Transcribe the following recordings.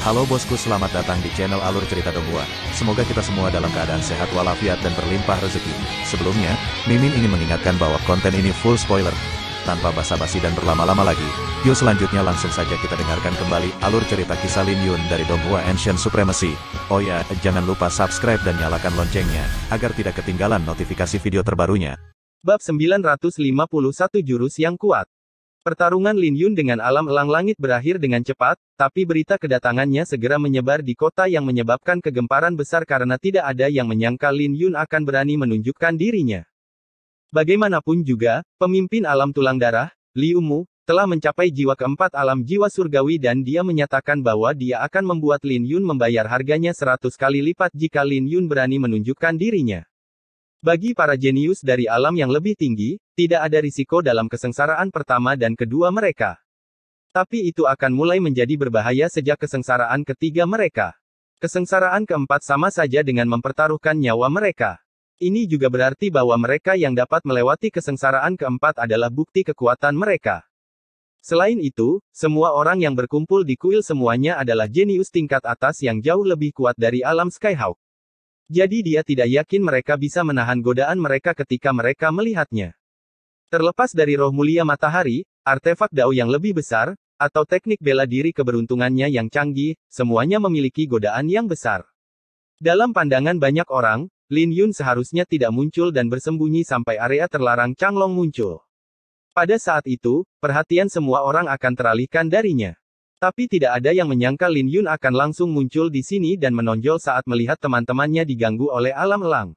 Halo bosku, selamat datang di channel Alur Cerita Donghua. Semoga kita semua dalam keadaan sehat walafiat dan berlimpah rezeki. Sebelumnya, Mimin ingin mengingatkan bahwa konten ini full spoiler. Tanpa basa-basi dan berlama-lama lagi, yuk selanjutnya langsung saja kita dengarkan kembali alur cerita kisah Lin Yun dari Donghua Ancient Supremacy. Oh ya, jangan lupa subscribe dan nyalakan loncengnya, agar tidak ketinggalan notifikasi video terbarunya. Bab 951 Jurus yang Kuat. Pertarungan Lin Yun dengan alam elang langit berakhir dengan cepat, tapi berita kedatangannya segera menyebar di kota yang menyebabkan kegemparan besar karena tidak ada yang menyangka Lin Yun akan berani menunjukkan dirinya. Bagaimanapun juga, pemimpin alam tulang darah, Liu Mu, telah mencapai jiwa keempat alam jiwa surgawi dan dia menyatakan bahwa dia akan membuat Lin Yun membayar harganya 100 kali lipat jika Lin Yun berani menunjukkan dirinya. Bagi para jenius dari alam yang lebih tinggi, tidak ada risiko dalam kesengsaraan pertama dan kedua mereka. Tapi itu akan mulai menjadi berbahaya sejak kesengsaraan ketiga mereka. Kesengsaraan keempat sama saja dengan mempertaruhkan nyawa mereka. Ini juga berarti bahwa mereka yang dapat melewati kesengsaraan keempat adalah bukti kekuatan mereka. Selain itu, semua orang yang berkumpul di kuil semuanya adalah jenius tingkat atas yang jauh lebih kuat dari alam Skyhawk. Jadi dia tidak yakin mereka bisa menahan godaan mereka ketika mereka melihatnya. Terlepas dari roh mulia matahari, artefak Dao yang lebih besar, atau teknik bela diri keberuntungannya yang canggih, semuanya memiliki godaan yang besar. Dalam pandangan banyak orang, Lin Yun seharusnya tidak muncul dan bersembunyi sampai area terlarang Changlong muncul. Pada saat itu, perhatian semua orang akan teralihkan darinya. Tapi tidak ada yang menyangka Lin Yun akan langsung muncul di sini dan menonjol saat melihat teman-temannya diganggu oleh alam elang.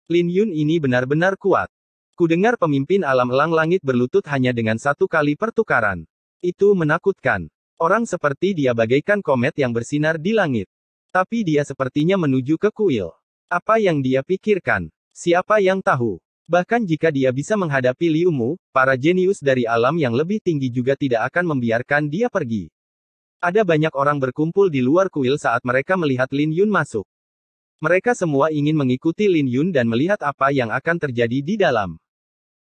Lin Yun ini benar-benar kuat. Kudengar pemimpin alam elang langit berlutut hanya dengan satu kali pertukaran. Itu menakutkan. Orang seperti dia bagaikan komet yang bersinar di langit. Tapi dia sepertinya menuju ke kuil. Apa yang dia pikirkan? Siapa yang tahu? Bahkan jika dia bisa menghadapi Liu Mu, para jenius dari alam yang lebih tinggi juga tidak akan membiarkan dia pergi. Ada banyak orang berkumpul di luar kuil saat mereka melihat Lin Yun masuk. Mereka semua ingin mengikuti Lin Yun dan melihat apa yang akan terjadi di dalam.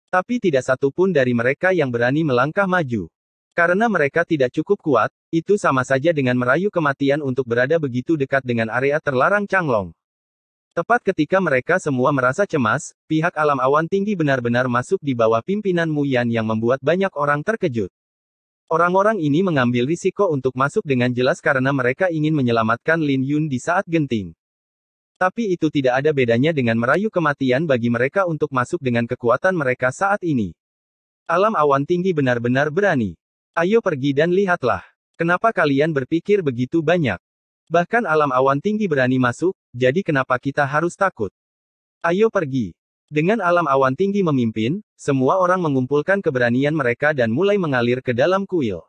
Tapi tidak satu pun dari mereka yang berani melangkah maju. Karena mereka tidak cukup kuat, itu sama saja dengan merayu kematian untuk berada begitu dekat dengan area terlarang Changlong. Tepat ketika mereka semua merasa cemas, pihak alam awan tinggi benar-benar masuk di bawah pimpinan Mu Yan yang membuat banyak orang terkejut. Orang-orang ini mengambil risiko untuk masuk dengan jelas karena mereka ingin menyelamatkan Lin Yun di saat genting. Tapi itu tidak ada bedanya dengan merayu kematian bagi mereka untuk masuk dengan kekuatan mereka saat ini. Alam awan tinggi benar-benar berani. Ayo pergi dan lihatlah. Kenapa kalian berpikir begitu banyak? Bahkan alam awan tinggi berani masuk, jadi kenapa kita harus takut? Ayo pergi. Dengan alam awan tinggi memimpin, semua orang mengumpulkan keberanian mereka dan mulai mengalir ke dalam kuil.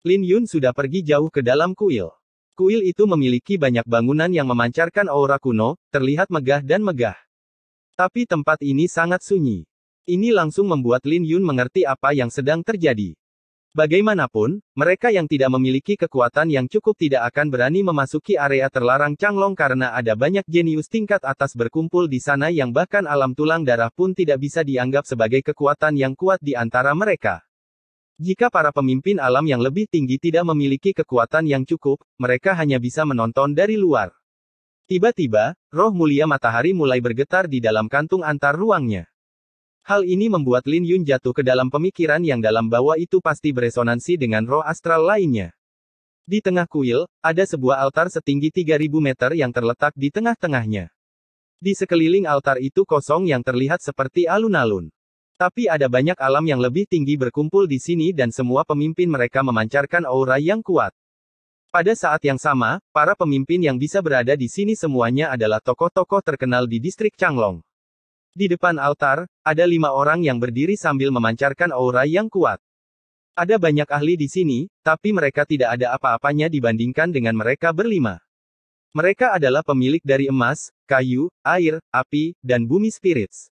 Lin Yun sudah pergi jauh ke dalam kuil. Kuil itu memiliki banyak bangunan yang memancarkan aura kuno, terlihat megah dan megah. Tapi tempat ini sangat sunyi. Ini langsung membuat Lin Yun mengerti apa yang sedang terjadi. Bagaimanapun, mereka yang tidak memiliki kekuatan yang cukup tidak akan berani memasuki area terlarang Changlong karena ada banyak jenius tingkat atas berkumpul di sana yang bahkan alam tulang darah pun tidak bisa dianggap sebagai kekuatan yang kuat di antara mereka. Jika para pemimpin alam yang lebih tinggi tidak memiliki kekuatan yang cukup, mereka hanya bisa menonton dari luar. Tiba-tiba, roh mulia matahari mulai bergetar di dalam kantung antar ruangnya. Hal ini membuat Lin Yun jatuh ke dalam pemikiran yang dalam bahwa itu pasti beresonansi dengan roh astral lainnya. Di tengah kuil, ada sebuah altar setinggi 3000 meter yang terletak di tengah-tengahnya. Di sekeliling altar itu kosong yang terlihat seperti alun-alun. Tapi ada banyak alam yang lebih tinggi berkumpul di sini dan semua pemimpin mereka memancarkan aura yang kuat. Pada saat yang sama, para pemimpin yang bisa berada di sini semuanya adalah tokoh-tokoh terkenal di distrik Changlong. Di depan altar, ada 5 orang yang berdiri sambil memancarkan aura yang kuat. Ada banyak ahli di sini, tapi mereka tidak ada apa-apanya dibandingkan dengan mereka berlima. Mereka adalah pemilik dari emas, kayu, air, api, dan bumi spirits.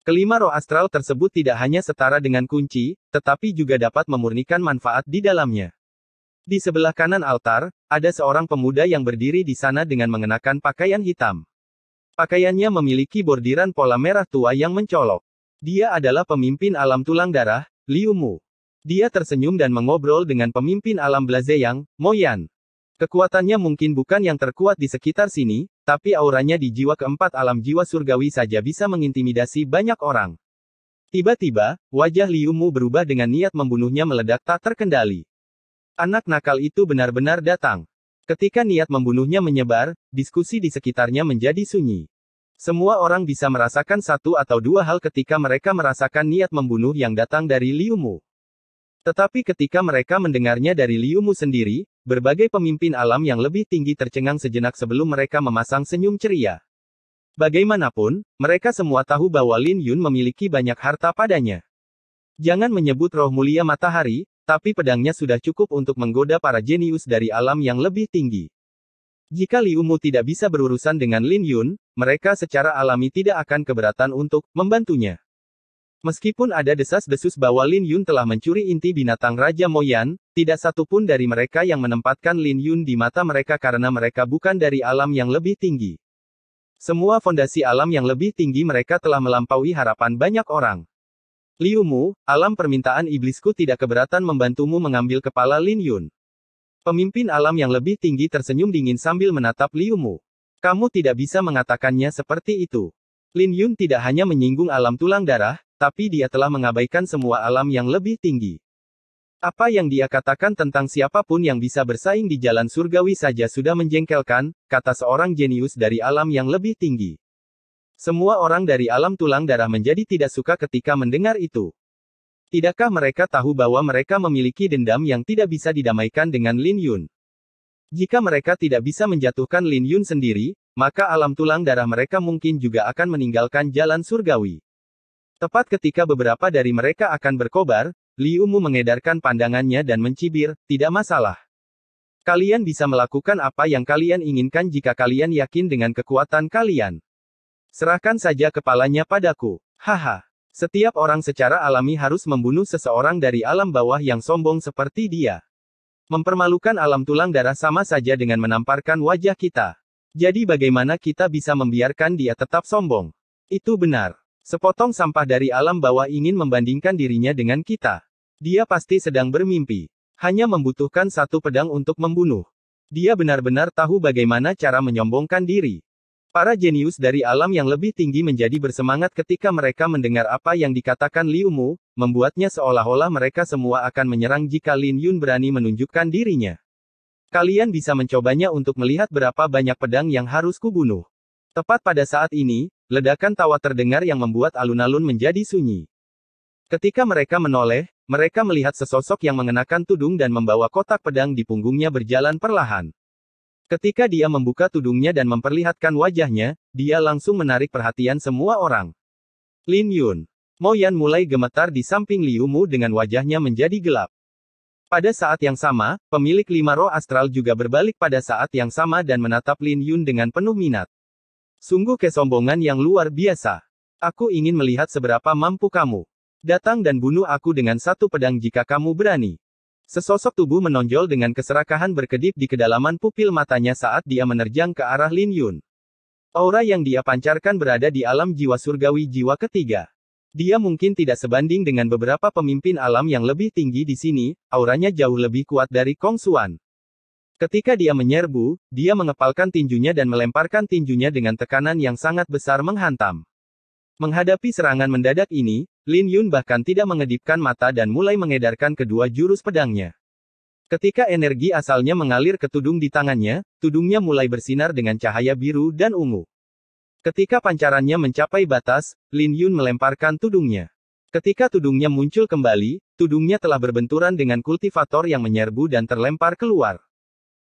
Kelima roh astral tersebut tidak hanya setara dengan kunci, tetapi juga dapat memurnikan manfaat di dalamnya. Di sebelah kanan altar, ada seorang pemuda yang berdiri di sana dengan mengenakan pakaian hitam. Pakaiannya memiliki bordiran pola merah tua yang mencolok. Dia adalah pemimpin alam tulang darah, Liu Mu. Dia tersenyum dan mengobrol dengan pemimpin alam Blazeyang, Mo Yan. Kekuatannya mungkin bukan yang terkuat di sekitar sini, tapi auranya di jiwa keempat alam jiwa surgawi saja bisa mengintimidasi banyak orang. Tiba-tiba, wajah Liu Mu berubah dengan niat membunuhnya meledak tak terkendali. Anak nakal itu benar-benar datang. Ketika niat membunuhnya menyebar, diskusi di sekitarnya menjadi sunyi. Semua orang bisa merasakan satu atau dua hal ketika mereka merasakan niat membunuh yang datang dari Liu Mu. Tetapi ketika mereka mendengarnya dari Liu Mu sendiri, berbagai pemimpin alam yang lebih tinggi tercengang sejenak sebelum mereka memasang senyum ceria. Bagaimanapun, mereka semua tahu bahwa Lin Yun memiliki banyak harta padanya. Jangan menyebut roh mulia matahari, tapi pedangnya sudah cukup untuk menggoda para jenius dari alam yang lebih tinggi. Jika Liu Mu tidak bisa berurusan dengan Lin Yun, mereka secara alami tidak akan keberatan untuk membantunya. Meskipun ada desas-desus bahwa Lin Yun telah mencuri inti binatang Raja Moyan, tidak satu pun dari mereka yang menempatkan Lin Yun di mata mereka karena mereka bukan dari alam yang lebih tinggi. Semua fondasi alam yang lebih tinggi mereka telah melampaui harapan banyak orang. Liu Mu, alam permintaan iblisku tidak keberatan membantumu mengambil kepala Lin Yun. Pemimpin alam yang lebih tinggi tersenyum dingin sambil menatap Liu Mu. Kamu tidak bisa mengatakannya seperti itu. Lin Yun tidak hanya menyinggung alam tulang darah, tapi dia telah mengabaikan semua alam yang lebih tinggi. Apa yang dia katakan tentang siapapun yang bisa bersaing di jalan surgawi saja sudah menjengkelkan, kata seorang jenius dari alam yang lebih tinggi. Semua orang dari alam tulang darah menjadi tidak suka ketika mendengar itu. Tidakkah mereka tahu bahwa mereka memiliki dendam yang tidak bisa didamaikan dengan Lin Yun? Jika mereka tidak bisa menjatuhkan Lin Yun sendiri, maka alam tulang darah mereka mungkin juga akan meninggalkan jalan surgawi. Tepat ketika beberapa dari mereka akan berkobar, Liu Mu mengedarkan pandangannya dan mencibir, tidak masalah. Kalian bisa melakukan apa yang kalian inginkan jika kalian yakin dengan kekuatan kalian. Serahkan saja kepalanya padaku. Haha. Setiap orang secara alami harus membunuh seseorang dari alam bawah yang sombong seperti dia. Mempermalukan alam tulang darah sama saja dengan menamparkan wajah kita. Jadi bagaimana kita bisa membiarkan dia tetap sombong? Itu benar. Sepotong sampah dari alam bawah ingin membandingkan dirinya dengan kita. Dia pasti sedang bermimpi. Hanya membutuhkan satu pedang untuk membunuh. Dia benar-benar tahu bagaimana cara menyombongkan diri. Para jenius dari alam yang lebih tinggi menjadi bersemangat ketika mereka mendengar apa yang dikatakan Liu Mu, membuatnya seolah-olah mereka semua akan menyerang jika Lin Yun berani menunjukkan dirinya. Kalian bisa mencobanya untuk melihat berapa banyak pedang yang harus kubunuh. Tepat pada saat ini, ledakan tawa terdengar yang membuat alun-alun menjadi sunyi. Ketika mereka menoleh, mereka melihat sesosok yang mengenakan tudung dan membawa kotak pedang di punggungnya berjalan perlahan. Ketika dia membuka tudungnya dan memperlihatkan wajahnya, dia langsung menarik perhatian semua orang. Lin Yun. Moyan mulai gemetar di samping Liu Mu dengan wajahnya menjadi gelap. Pada saat yang sama, pemilik 5 roh astral juga berbalik pada saat yang sama dan menatap Lin Yun dengan penuh minat. Sungguh kesombongan yang luar biasa. Aku ingin melihat seberapa mampu kamu. Datang dan bunuh aku dengan satu pedang jika kamu berani. Sesosok tubuh menonjol dengan keserakahan berkedip di kedalaman pupil matanya saat dia menerjang ke arah Lin Yun. Aura yang dia pancarkan berada di alam jiwa surgawi jiwa ketiga. Dia mungkin tidak sebanding dengan beberapa pemimpin alam yang lebih tinggi di sini, auranya jauh lebih kuat dari Kong Xuan. Ketika dia menyerbu, dia mengepalkan tinjunya dan melemparkan tinjunya dengan tekanan yang sangat besar menghantam. Menghadapi serangan mendadak ini, Lin Yun bahkan tidak mengedipkan mata dan mulai mengedarkan kedua jurus pedangnya. Ketika energi asalnya mengalir ke tudung di tangannya, tudungnya mulai bersinar dengan cahaya biru dan ungu. Ketika pancarannya mencapai batas, Lin Yun melemparkan tudungnya. Ketika tudungnya muncul kembali, tudungnya telah berbenturan dengan kultivator yang menyerbu dan terlempar keluar.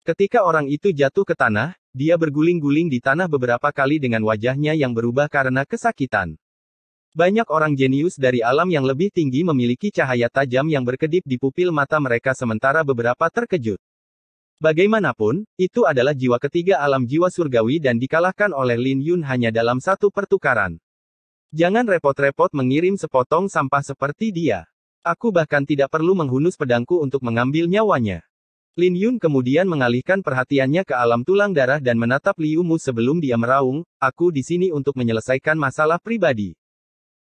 Ketika orang itu jatuh ke tanah, dia berguling-guling di tanah beberapa kali dengan wajahnya yang berubah karena kesakitan. Banyak orang jenius dari alam yang lebih tinggi memiliki cahaya tajam yang berkedip di pupil mata mereka sementara beberapa terkejut. Bagaimanapun, itu adalah jiwa ketiga alam jiwa surgawi dan dikalahkan oleh Lin Yun hanya dalam satu pertukaran. Jangan repot-repot mengirim sepotong sampah seperti dia. Aku bahkan tidak perlu menghunus pedangku untuk mengambil nyawanya. Lin Yun kemudian mengalihkan perhatiannya ke alam tulang darah dan menatap Liu Mu sebelum dia meraung, aku di sini untuk menyelesaikan masalah pribadi.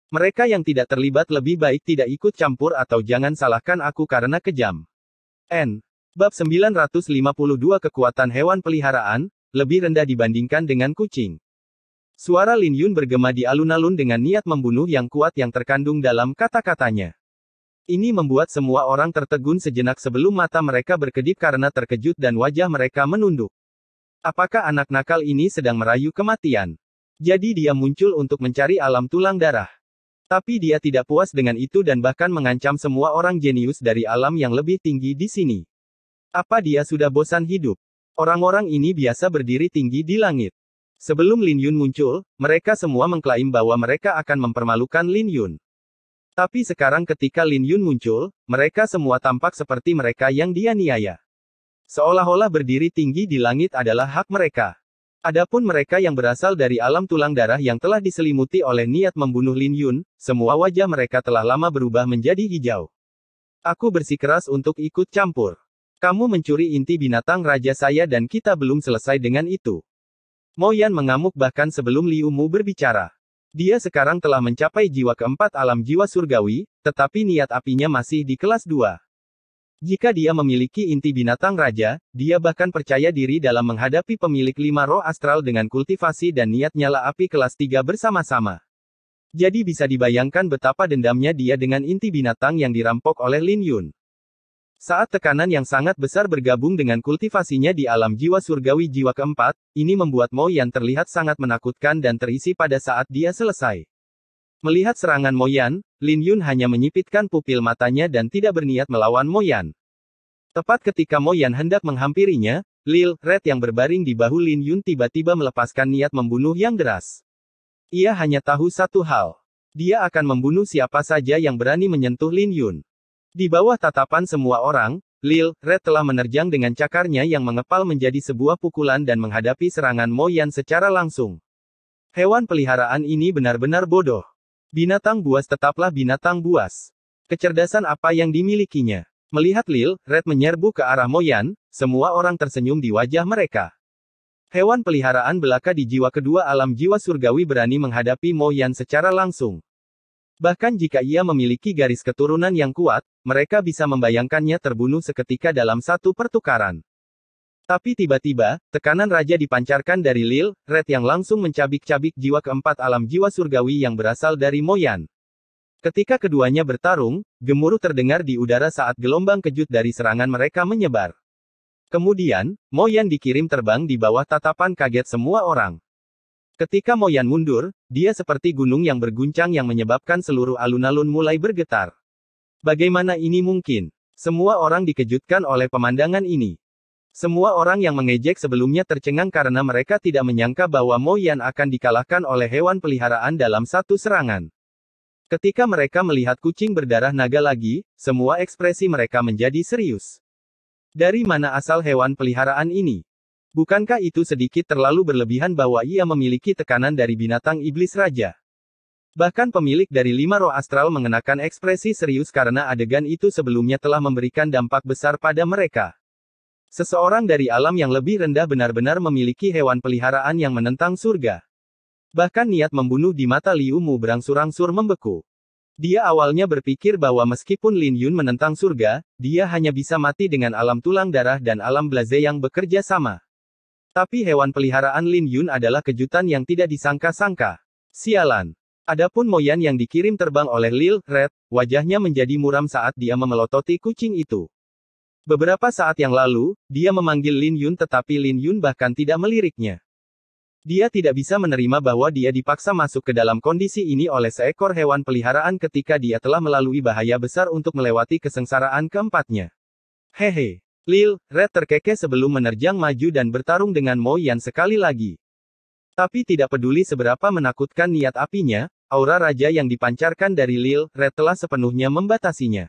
Mereka yang tidak terlibat lebih baik tidak ikut campur atau jangan salahkan aku karena kejam. Bab 952 Kekuatan Hewan Peliharaan, lebih rendah dibandingkan dengan kucing. Suara Lin Yun bergema di alun-alun dengan niat membunuh yang kuat yang terkandung dalam kata-katanya. Ini membuat semua orang tertegun sejenak sebelum mata mereka berkedip karena terkejut dan wajah mereka menunduk. Apakah anak nakal ini sedang merayu kematian? Jadi dia muncul untuk mencari alam tulang darah. Tapi dia tidak puas dengan itu dan bahkan mengancam semua orang jenius dari alam yang lebih tinggi di sini. Apa dia sudah bosan hidup? Orang-orang ini biasa berdiri tinggi di langit. Sebelum Lin Yun muncul, mereka semua mengklaim bahwa mereka akan mempermalukan Lin Yun. Tapi sekarang ketika Lin Yun muncul, mereka semua tampak seperti mereka yang dianiaya. Seolah-olah berdiri tinggi di langit adalah hak mereka. Adapun mereka yang berasal dari alam tulang darah yang telah diselimuti oleh niat membunuh Lin Yun, semua wajah mereka telah lama berubah menjadi hijau. Aku bersikeras untuk ikut campur. Kamu mencuri inti binatang raja saya dan kita belum selesai dengan itu. Mo Yan mengamuk bahkan sebelum Liu Mu berbicara. Dia sekarang telah mencapai jiwa keempat alam jiwa surgawi, tetapi niat apinya masih di kelas 2. Jika dia memiliki inti binatang raja, dia bahkan percaya diri dalam menghadapi pemilik 5 roh astral dengan kultivasi dan niat nyala api kelas 3 bersama-sama. Jadi bisa dibayangkan betapa dendamnya dia dengan inti binatang yang dirampok oleh Lin Yun. Saat tekanan yang sangat besar bergabung dengan kultivasinya di alam jiwa surgawi jiwa keempat, ini membuat Mo Yan terlihat sangat menakutkan dan terisi pada saat dia selesai. Melihat serangan Mo Yan, Lin Yun hanya menyipitkan pupil matanya dan tidak berniat melawan Mo Yan. Tepat ketika Mo Yan hendak menghampirinya, Lil Red yang berbaring di bahu Lin Yun tiba-tiba melepaskan niat membunuh yang deras. Ia hanya tahu satu hal. Dia akan membunuh siapa saja yang berani menyentuh Lin Yun. Di bawah tatapan semua orang, Lil Red telah menerjang dengan cakarnya yang mengepal menjadi sebuah pukulan dan menghadapi serangan Mo Yan secara langsung. Hewan peliharaan ini benar-benar bodoh. Binatang buas tetaplah binatang buas. Kecerdasan apa yang dimilikinya? Melihat Lil Red menyerbu ke arah Mo Yan, semua orang tersenyum di wajah mereka. Hewan peliharaan belaka di jiwa kedua alam jiwa surgawi berani menghadapi Mo Yan secara langsung. Bahkan jika ia memiliki garis keturunan yang kuat, mereka bisa membayangkannya terbunuh seketika dalam satu pertukaran. Tapi tiba-tiba, tekanan raja dipancarkan dari Lil Red yang langsung mencabik-cabik jiwa keempat alam jiwa surgawi yang berasal dari Mo Yan. Ketika keduanya bertarung, gemuruh terdengar di udara saat gelombang kejut dari serangan mereka menyebar. Kemudian, Mo Yan dikirim terbang di bawah tatapan kaget semua orang. Ketika Mo Yan mundur, dia seperti gunung yang berguncang yang menyebabkan seluruh alun-alun mulai bergetar. Bagaimana ini mungkin? Semua orang dikejutkan oleh pemandangan ini. Semua orang yang mengejek sebelumnya tercengang karena mereka tidak menyangka bahwa Mo Yan akan dikalahkan oleh hewan peliharaan dalam satu serangan. Ketika mereka melihat kucing berdarah naga lagi, semua ekspresi mereka menjadi serius. Dari mana asal hewan peliharaan ini? Bukankah itu sedikit terlalu berlebihan bahwa ia memiliki tekanan dari binatang iblis raja? Bahkan pemilik dari 5 roh astral mengenakan ekspresi serius karena adegan itu sebelumnya telah memberikan dampak besar pada mereka. Seseorang dari alam yang lebih rendah benar-benar memiliki hewan peliharaan yang menentang surga. Bahkan niat membunuh di mata Liu Mu berangsur-angsur membeku. Dia awalnya berpikir bahwa meskipun Lin Yun menentang surga, dia hanya bisa mati dengan alam tulang darah dan alam blaze yang bekerja sama. Tapi hewan peliharaan Lin Yun adalah kejutan yang tidak disangka-sangka. Sialan. Adapun Mo Yan yang dikirim terbang oleh Lil Red, wajahnya menjadi muram saat dia memelototi kucing itu. Beberapa saat yang lalu, dia memanggil Lin Yun tetapi Lin Yun bahkan tidak meliriknya. Dia tidak bisa menerima bahwa dia dipaksa masuk ke dalam kondisi ini oleh seekor hewan peliharaan ketika dia telah melalui bahaya besar untuk melewati kesengsaraan keempatnya. Hehe. Lil Red terkekeh sebelum menerjang maju dan bertarung dengan Mo Yan sekali lagi. Tapi tidak peduli seberapa menakutkan niat apinya, aura raja yang dipancarkan dari Lil Red telah sepenuhnya membatasinya.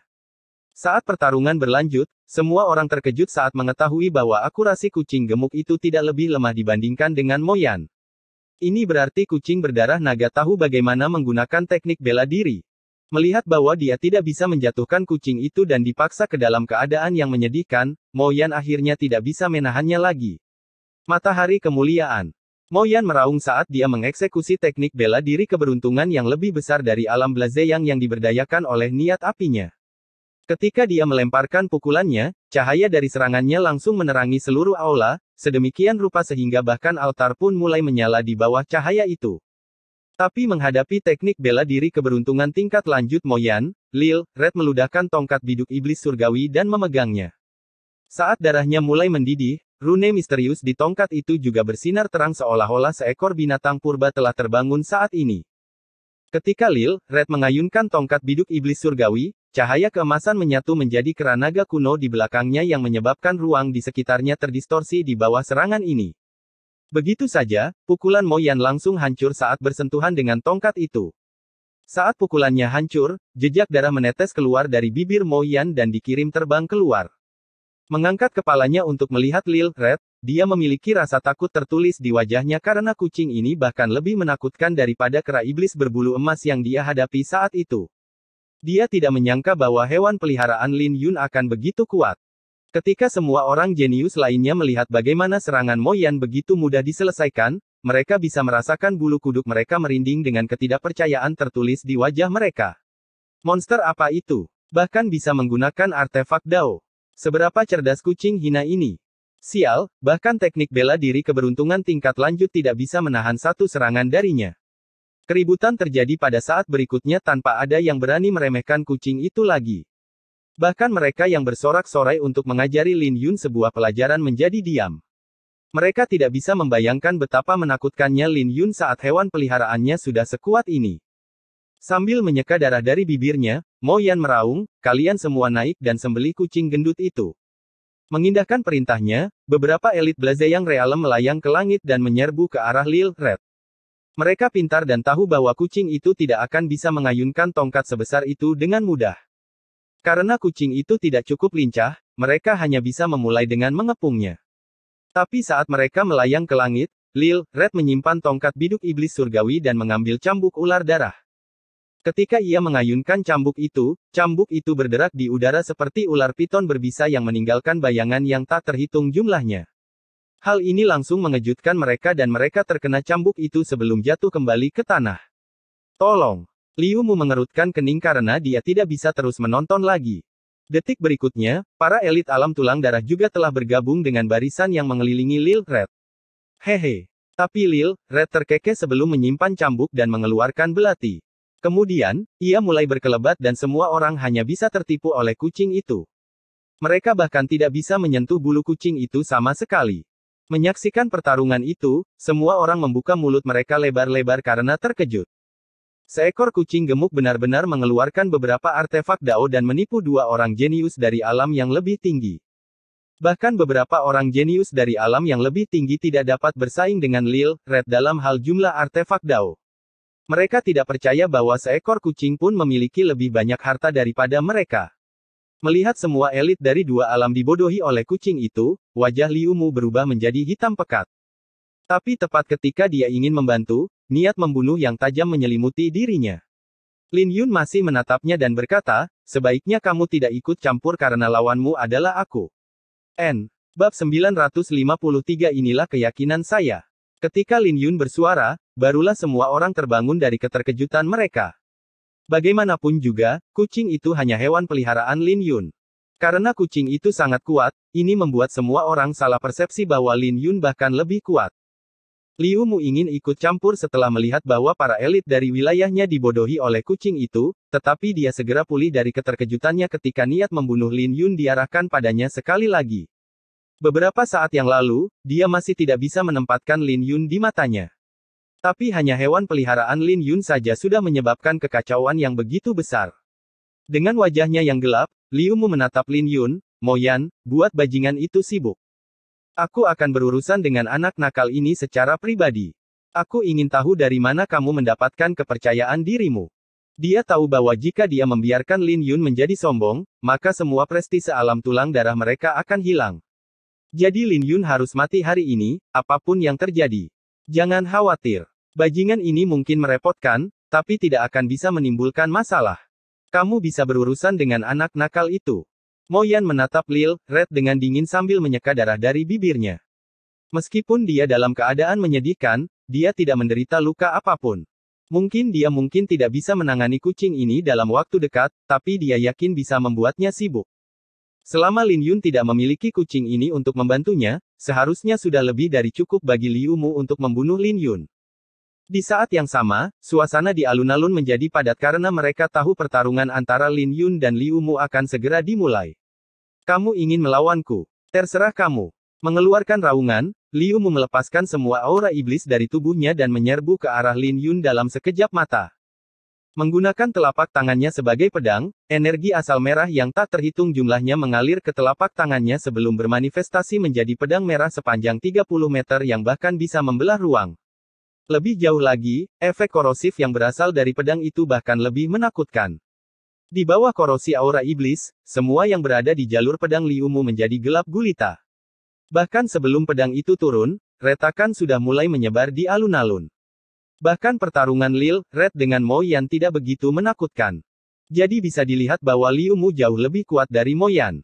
Saat pertarungan berlanjut, semua orang terkejut saat mengetahui bahwa akurasi kucing gemuk itu tidak lebih lemah dibandingkan dengan Mo Yan. Ini berarti kucing berdarah naga tahu bagaimana menggunakan teknik bela diri. Melihat bahwa dia tidak bisa menjatuhkan kucing itu dan dipaksa ke dalam keadaan yang menyedihkan, Mo Yan akhirnya tidak bisa menahannya lagi. Matahari kemuliaan. Mo Yan meraung saat dia mengeksekusi teknik bela diri keberuntungan yang lebih besar dari alam blaze yang diberdayakan oleh niat apinya. Ketika dia melemparkan pukulannya, cahaya dari serangannya langsung menerangi seluruh aula, sedemikian rupa sehingga bahkan altar pun mulai menyala di bawah cahaya itu. Tapi menghadapi teknik bela diri keberuntungan tingkat lanjut Moyan, Lil Red meludahkan tongkat biduk iblis surgawi dan memegangnya. Saat darahnya mulai mendidih, rune misterius di tongkat itu juga bersinar terang seolah-olah seekor binatang purba telah terbangun saat ini. Ketika Lil Red mengayunkan tongkat biduk iblis surgawi, cahaya keemasan menyatu menjadi kera naga kuno di belakangnya yang menyebabkan ruang di sekitarnya terdistorsi di bawah serangan ini. Begitu saja, pukulan Moyan langsung hancur saat bersentuhan dengan tongkat itu. Saat pukulannya hancur, jejak darah menetes keluar dari bibir Moyan dan dikirim terbang keluar. Mengangkat kepalanya untuk melihat Lil Red, dia memiliki rasa takut tertulis di wajahnya karena kucing ini bahkan lebih menakutkan daripada kera iblis berbulu emas yang dia hadapi saat itu. Dia tidak menyangka bahwa hewan peliharaan Lin Yun akan begitu kuat. Ketika semua orang jenius lainnya melihat bagaimana serangan Moyan begitu mudah diselesaikan, mereka bisa merasakan bulu kuduk mereka merinding dengan ketidakpercayaan tertulis di wajah mereka. Monster apa itu? Bahkan bisa menggunakan artefak Dao. Seberapa cerdas kucing hina ini? Sial, bahkan teknik bela diri keberuntungan tingkat lanjut tidak bisa menahan satu serangan darinya. Keributan terjadi pada saat berikutnya tanpa ada yang berani meremehkan kucing itu lagi. Bahkan mereka yang bersorak-sorai untuk mengajari Lin Yun sebuah pelajaran menjadi diam. Mereka tidak bisa membayangkan betapa menakutkannya Lin Yun saat hewan peliharaannya sudah sekuat ini. Sambil menyeka darah dari bibirnya, Moyan meraung, "Kalian semua naik dan sembelih kucing gendut itu." Mengindahkan perintahnya, beberapa elit Blazeyang Realem melayang ke langit dan menyerbu ke arah Lil Red. Mereka pintar dan tahu bahwa kucing itu tidak akan bisa mengayunkan tongkat sebesar itu dengan mudah. Karena kucing itu tidak cukup lincah, mereka hanya bisa memulai dengan mengepungnya. Tapi saat mereka melayang ke langit, Lil Red menyimpan tongkat biduk iblis surgawi dan mengambil cambuk ular darah. Ketika ia mengayunkan cambuk itu berderak di udara seperti ular piton berbisa yang meninggalkan bayangan yang tak terhitung jumlahnya. Hal ini langsung mengejutkan mereka dan mereka terkena cambuk itu sebelum jatuh kembali ke tanah. Tolong! Liu Mu mengerutkan kening karena dia tidak bisa terus menonton lagi. Detik berikutnya, para elit alam tulang darah juga telah bergabung dengan barisan yang mengelilingi Lil Red. Hehe. Tapi Lil Red terkekeh sebelum menyimpan cambuk dan mengeluarkan belati. Kemudian, ia mulai berkelebat dan semua orang hanya bisa tertipu oleh kucing itu. Mereka bahkan tidak bisa menyentuh bulu kucing itu sama sekali. Menyaksikan pertarungan itu, semua orang membuka mulut mereka lebar-lebar karena terkejut. Seekor kucing gemuk benar-benar mengeluarkan beberapa artefak Dao dan menipu dua orang jenius dari alam yang lebih tinggi. Bahkan beberapa orang jenius dari alam yang lebih tinggi tidak dapat bersaing dengan Lil Red dalam hal jumlah artefak Dao. Mereka tidak percaya bahwa seekor kucing pun memiliki lebih banyak harta daripada mereka. Melihat semua elit dari dua alam dibodohi oleh kucing itu, wajah Liu Mu berubah menjadi hitam pekat. Tapi tepat ketika dia ingin membantu, niat membunuh yang tajam menyelimuti dirinya. Lin Yun masih menatapnya dan berkata, "Sebaiknya kamu tidak ikut campur karena lawanmu adalah aku." Bab 953 inilah keyakinan saya. Ketika Lin Yun bersuara, barulah semua orang terbangun dari keterkejutan mereka. Bagaimanapun juga, kucing itu hanya hewan peliharaan Lin Yun. Karena kucing itu sangat kuat, ini membuat semua orang salah persepsi bahwa Lin Yun bahkan lebih kuat. Liu Mu ingin ikut campur setelah melihat bahwa para elit dari wilayahnya dibodohi oleh kucing itu, tetapi dia segera pulih dari keterkejutannya ketika niat membunuh Lin Yun diarahkan padanya sekali lagi. Beberapa saat yang lalu, dia masih tidak bisa menempatkan Lin Yun di matanya. Tapi hanya hewan peliharaan Lin Yun saja sudah menyebabkan kekacauan yang begitu besar. Dengan wajahnya yang gelap, Liu Mu menatap Lin Yun, "Moyan, buat bajingan itu sibuk. Aku akan berurusan dengan anak nakal ini secara pribadi. Aku ingin tahu dari mana kamu mendapatkan kepercayaan dirimu." Dia tahu bahwa jika dia membiarkan Lin Yun menjadi sombong, maka semua prestise alam tulang darah mereka akan hilang. Jadi Lin Yun harus mati hari ini, apapun yang terjadi. Jangan khawatir. Bajingan ini mungkin merepotkan, tapi tidak akan bisa menimbulkan masalah. Kamu bisa berurusan dengan anak nakal itu. Moyan menatap Lil Red dengan dingin sambil menyeka darah dari bibirnya. Meskipun dia dalam keadaan menyedihkan, dia tidak menderita luka apapun. Mungkin dia tidak bisa menangani kucing ini dalam waktu dekat, tapi dia yakin bisa membuatnya sibuk. Selama Lin Yun tidak memiliki kucing ini untuk membantunya, seharusnya sudah lebih dari cukup bagi Liu Mu untuk membunuh Lin Yun. Di saat yang sama, suasana di alun-alun menjadi padat karena mereka tahu pertarungan antara Lin Yun dan Liu Mu akan segera dimulai. Kamu ingin melawanku? Terserah kamu. Mengeluarkan raungan, Liu Mu melepaskan semua aura iblis dari tubuhnya dan menyerbu ke arah Lin Yun dalam sekejap mata. Menggunakan telapak tangannya sebagai pedang, energi asal merah yang tak terhitung jumlahnya mengalir ke telapak tangannya sebelum bermanifestasi menjadi pedang merah sepanjang 30 meter yang bahkan bisa membelah ruang. Lebih jauh lagi, efek korosif yang berasal dari pedang itu bahkan lebih menakutkan. Di bawah korosi aura iblis, semua yang berada di jalur pedang Liu Mu menjadi gelap gulita. Bahkan sebelum pedang itu turun, retakan sudah mulai menyebar di alun-alun. Bahkan pertarungan Lil Red dengan Mo Yan tidak begitu menakutkan. Jadi bisa dilihat bahwa Liu Mu jauh lebih kuat dari Mo Yan.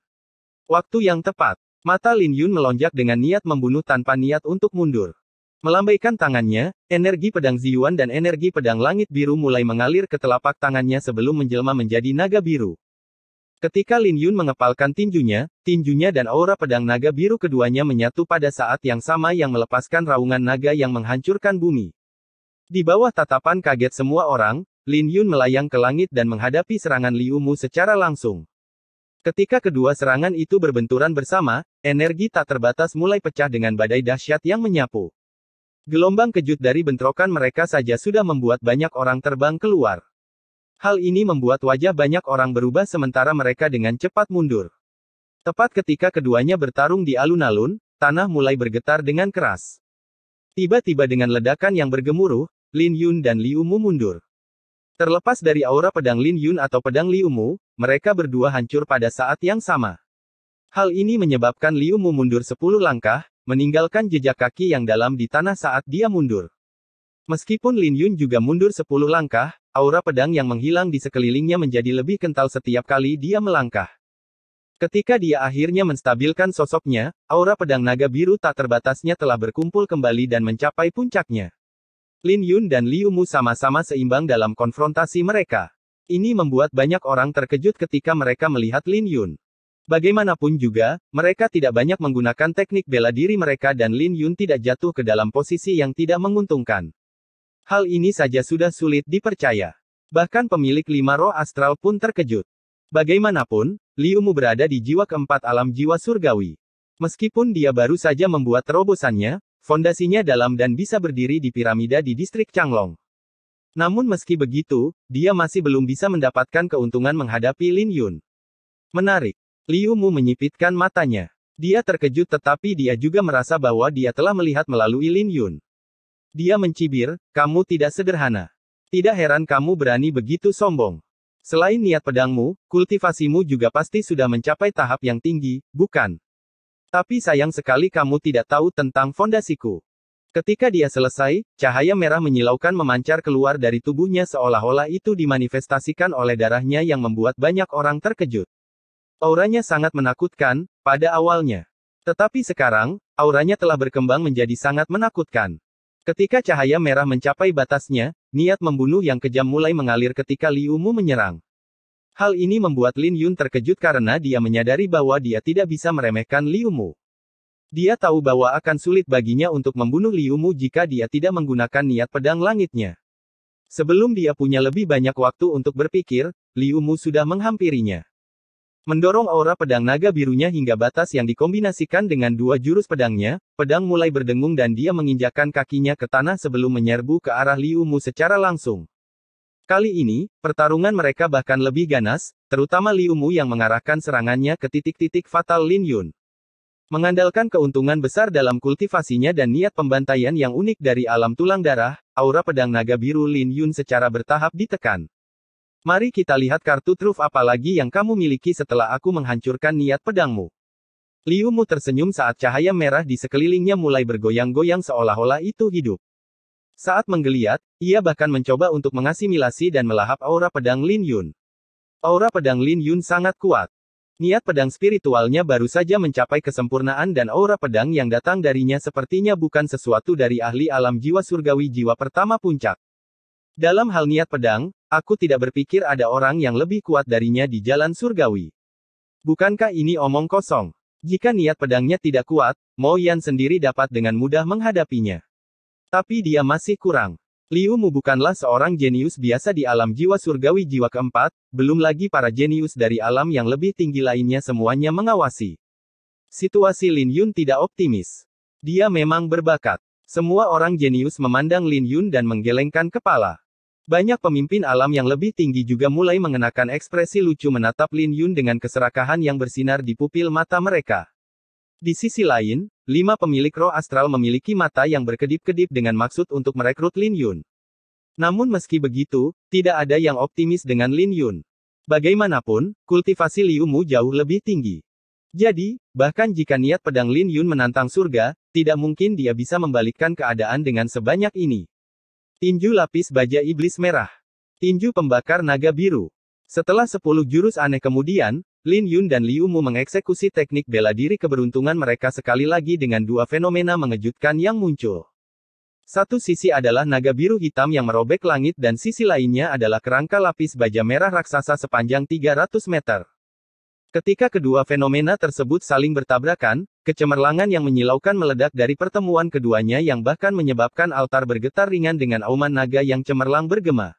Waktu yang tepat. Mata Lin Yun melonjak dengan niat membunuh tanpa niat untuk mundur. Melambaikan tangannya, energi pedang Ziyuan dan energi pedang langit biru mulai mengalir ke telapak tangannya sebelum menjelma menjadi naga biru. Ketika Lin Yun mengepalkan tinjunya dan aura pedang naga biru keduanya menyatu pada saat yang sama yang melepaskan raungan naga yang menghancurkan bumi. Di bawah tatapan kaget semua orang, Lin Yun melayang ke langit dan menghadapi serangan Liu Mu secara langsung. Ketika kedua serangan itu berbenturan bersama, energi tak terbatas mulai pecah dengan badai dahsyat yang menyapu. Gelombang kejut dari bentrokan mereka saja sudah membuat banyak orang terbang keluar. Hal ini membuat wajah banyak orang berubah sementara mereka dengan cepat mundur. Tepat ketika keduanya bertarung di alun-alun, tanah mulai bergetar dengan keras. Tiba-tiba dengan ledakan yang bergemuruh, Lin Yun dan Liu Mu mundur. Terlepas dari aura pedang Lin Yun atau pedang Liu Mu, mereka berdua hancur pada saat yang sama. Hal ini menyebabkan Liu Mu mundur 10 langkah, meninggalkan jejak kaki yang dalam di tanah saat dia mundur. Meskipun Lin Yun juga mundur 10 langkah, aura pedang yang menghilang di sekelilingnya menjadi lebih kental setiap kali dia melangkah. Ketika dia akhirnya menstabilkan sosoknya, aura pedang naga biru tak terbatasnya telah berkumpul kembali dan mencapai puncaknya. Lin Yun dan Liu Mu sama-sama seimbang dalam konfrontasi mereka. Ini membuat banyak orang terkejut ketika mereka melihat Lin Yun. Bagaimanapun juga, mereka tidak banyak menggunakan teknik bela diri mereka dan Lin Yun tidak jatuh ke dalam posisi yang tidak menguntungkan. Hal ini saja sudah sulit dipercaya. Bahkan pemilik 5 roh astral pun terkejut. Bagaimanapun, Liu Mu berada di jiwa keempat alam jiwa surgawi. Meskipun dia baru saja membuat terobosannya, fondasinya dalam dan bisa berdiri di piramida di distrik Changlong. Namun meski begitu, dia masih belum bisa mendapatkan keuntungan menghadapi Lin Yun. Menarik. Liu Mu menyipitkan matanya. Dia terkejut tetapi dia juga merasa bahwa dia telah melihat melalui Lin Yun. Dia mencibir, kamu tidak sederhana. Tidak heran kamu berani begitu sombong. Selain niat pedangmu, kultivasimu juga pasti sudah mencapai tahap yang tinggi, bukan? Tapi sayang sekali kamu tidak tahu tentang fondasiku. Ketika dia selesai, cahaya merah menyilaukan memancar keluar dari tubuhnya seolah-olah itu dimanifestasikan oleh darahnya yang membuat banyak orang terkejut. Auranya sangat menakutkan, pada awalnya. Tetapi sekarang, auranya telah berkembang menjadi sangat menakutkan. Ketika cahaya merah mencapai batasnya, niat membunuh yang kejam mulai mengalir ketika Liu Mu menyerang. Hal ini membuat Lin Yun terkejut karena dia menyadari bahwa dia tidak bisa meremehkan Liu Mu. Dia tahu bahwa akan sulit baginya untuk membunuh Liu Mu jika dia tidak menggunakan niat pedang langitnya. Sebelum dia punya lebih banyak waktu untuk berpikir, Liu Mu sudah menghampirinya. Mendorong aura pedang naga birunya hingga batas yang dikombinasikan dengan dua jurus pedangnya, pedang mulai berdengung dan dia menginjakkan kakinya ke tanah sebelum menyerbu ke arah Liu Mu secara langsung. Kali ini, pertarungan mereka bahkan lebih ganas, terutama Liu Mu yang mengarahkan serangannya ke titik-titik fatal Lin Yun. Mengandalkan keuntungan besar dalam kultivasinya dan niat pembantaian yang unik dari alam tulang darah, aura pedang naga biru Lin Yun secara bertahap ditekan. Mari kita lihat kartu truf apa lagi yang kamu miliki setelah aku menghancurkan niat pedangmu. Liu Mu tersenyum saat cahaya merah di sekelilingnya mulai bergoyang-goyang seolah-olah itu hidup. Saat menggeliat, ia bahkan mencoba untuk mengasimilasi dan melahap aura pedang Lin Yun. Aura pedang Lin Yun sangat kuat. Niat pedang spiritualnya baru saja mencapai kesempurnaan dan aura pedang yang datang darinya sepertinya bukan sesuatu dari ahli alam jiwa surgawi jiwa pertama puncak. Dalam hal niat pedang, aku tidak berpikir ada orang yang lebih kuat darinya di jalan surgawi. Bukankah ini omong kosong? Jika niat pedangnya tidak kuat, Mo Yan sendiri dapat dengan mudah menghadapinya. Tapi dia masih kurang. Liu Mu bukanlah seorang jenius biasa di alam jiwa surgawi jiwa keempat, belum lagi para jenius dari alam yang lebih tinggi lainnya semuanya mengawasi. Situasi Lin Yun tidak optimis. Dia memang berbakat. Semua orang jenius memandang Lin Yun dan menggelengkan kepala. Banyak pemimpin alam yang lebih tinggi juga mulai mengenakan ekspresi lucu menatap Lin Yun dengan keserakahan yang bersinar di pupil mata mereka. Di sisi lain, 5 pemilik roh astral memiliki mata yang berkedip-kedip dengan maksud untuk merekrut Lin Yun. Namun meski begitu, tidak ada yang optimis dengan Lin Yun. Bagaimanapun, kultivasi Liu Mu jauh lebih tinggi. Jadi, bahkan jika niat pedang Lin Yun menantang surga, tidak mungkin dia bisa membalikkan keadaan dengan sebanyak ini. Tinju lapis baja iblis merah. Tinju pembakar naga biru. Setelah 10 jurus aneh kemudian, Lin Yun dan Liu Mu mengeksekusi teknik bela diri keberuntungan mereka sekali lagi dengan 2 fenomena mengejutkan yang muncul. Satu sisi adalah naga biru hitam yang merobek langit dan sisi lainnya adalah kerangka lapis baja merah raksasa sepanjang 300 meter. Ketika kedua fenomena tersebut saling bertabrakan, kecemerlangan yang menyilaukan meledak dari pertemuan keduanya yang bahkan menyebabkan altar bergetar ringan dengan auman naga yang cemerlang bergema.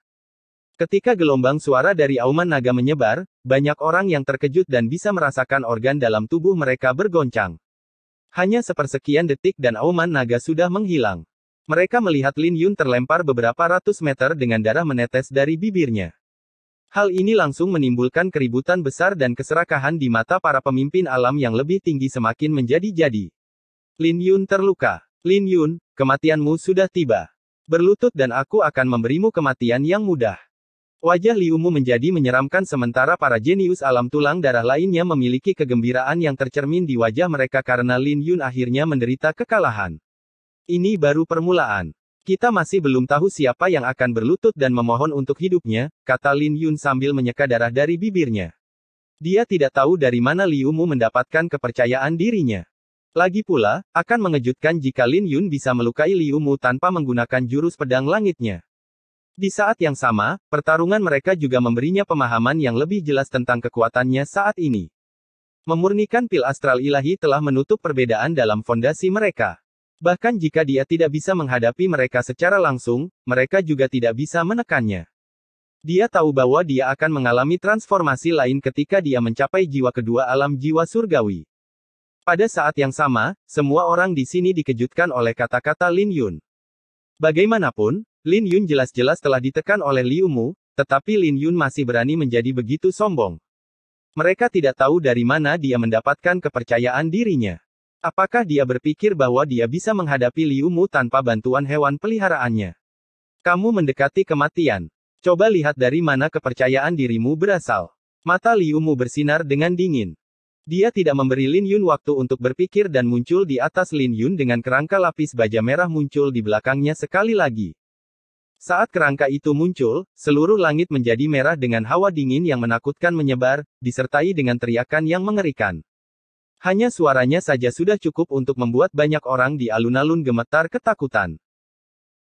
Ketika gelombang suara dari auman naga menyebar, banyak orang yang terkejut dan bisa merasakan organ dalam tubuh mereka bergoncang. Hanya sepersekian detik dan auman naga sudah menghilang. Mereka melihat Lin Yun terlempar beberapa ratus meter dengan darah menetes dari bibirnya. Hal ini langsung menimbulkan keributan besar dan keserakahan di mata para pemimpin alam yang lebih tinggi semakin menjadi-jadi. Lin Yun terluka. Lin Yun, kematianmu sudah tiba. Berlutut dan aku akan memberimu kematian yang mudah. Wajah Liu Mu menjadi menyeramkan sementara para jenius alam tulang darah lainnya memiliki kegembiraan yang tercermin di wajah mereka karena Lin Yun akhirnya menderita kekalahan. Ini baru permulaan. Kita masih belum tahu siapa yang akan berlutut dan memohon untuk hidupnya, kata Lin Yun sambil menyeka darah dari bibirnya. Dia tidak tahu dari mana Liu Mu mendapatkan kepercayaan dirinya. Lagi pula, akan mengejutkan jika Lin Yun bisa melukai Liu Mu tanpa menggunakan jurus pedang langitnya. Di saat yang sama, pertarungan mereka juga memberinya pemahaman yang lebih jelas tentang kekuatannya saat ini. Memurnikan pil astral ilahi telah menutup perbedaan dalam fondasi mereka. Bahkan jika dia tidak bisa menghadapi mereka secara langsung, mereka juga tidak bisa menekannya. Dia tahu bahwa dia akan mengalami transformasi lain ketika dia mencapai jiwa kedua alam jiwa surgawi. Pada saat yang sama, semua orang di sini dikejutkan oleh kata-kata Lin Yun. Bagaimanapun, Lin Yun jelas-jelas telah ditekan oleh Liu Mu, tetapi Lin Yun masih berani menjadi begitu sombong. Mereka tidak tahu dari mana dia mendapatkan kepercayaan dirinya. Apakah dia berpikir bahwa dia bisa menghadapi Liu Mu tanpa bantuan hewan peliharaannya? Kamu mendekati kematian. Coba lihat dari mana kepercayaan dirimu berasal. Mata Liu Mu bersinar dengan dingin. Dia tidak memberi Lin Yun waktu untuk berpikir dan muncul di atas Lin Yun dengan kerangka lapis baja merah muncul di belakangnya sekali lagi. Saat kerangka itu muncul, seluruh langit menjadi merah dengan hawa dingin yang menakutkan menyebar, disertai dengan teriakan yang mengerikan. Hanya suaranya saja sudah cukup untuk membuat banyak orang di alun-alun gemetar ketakutan.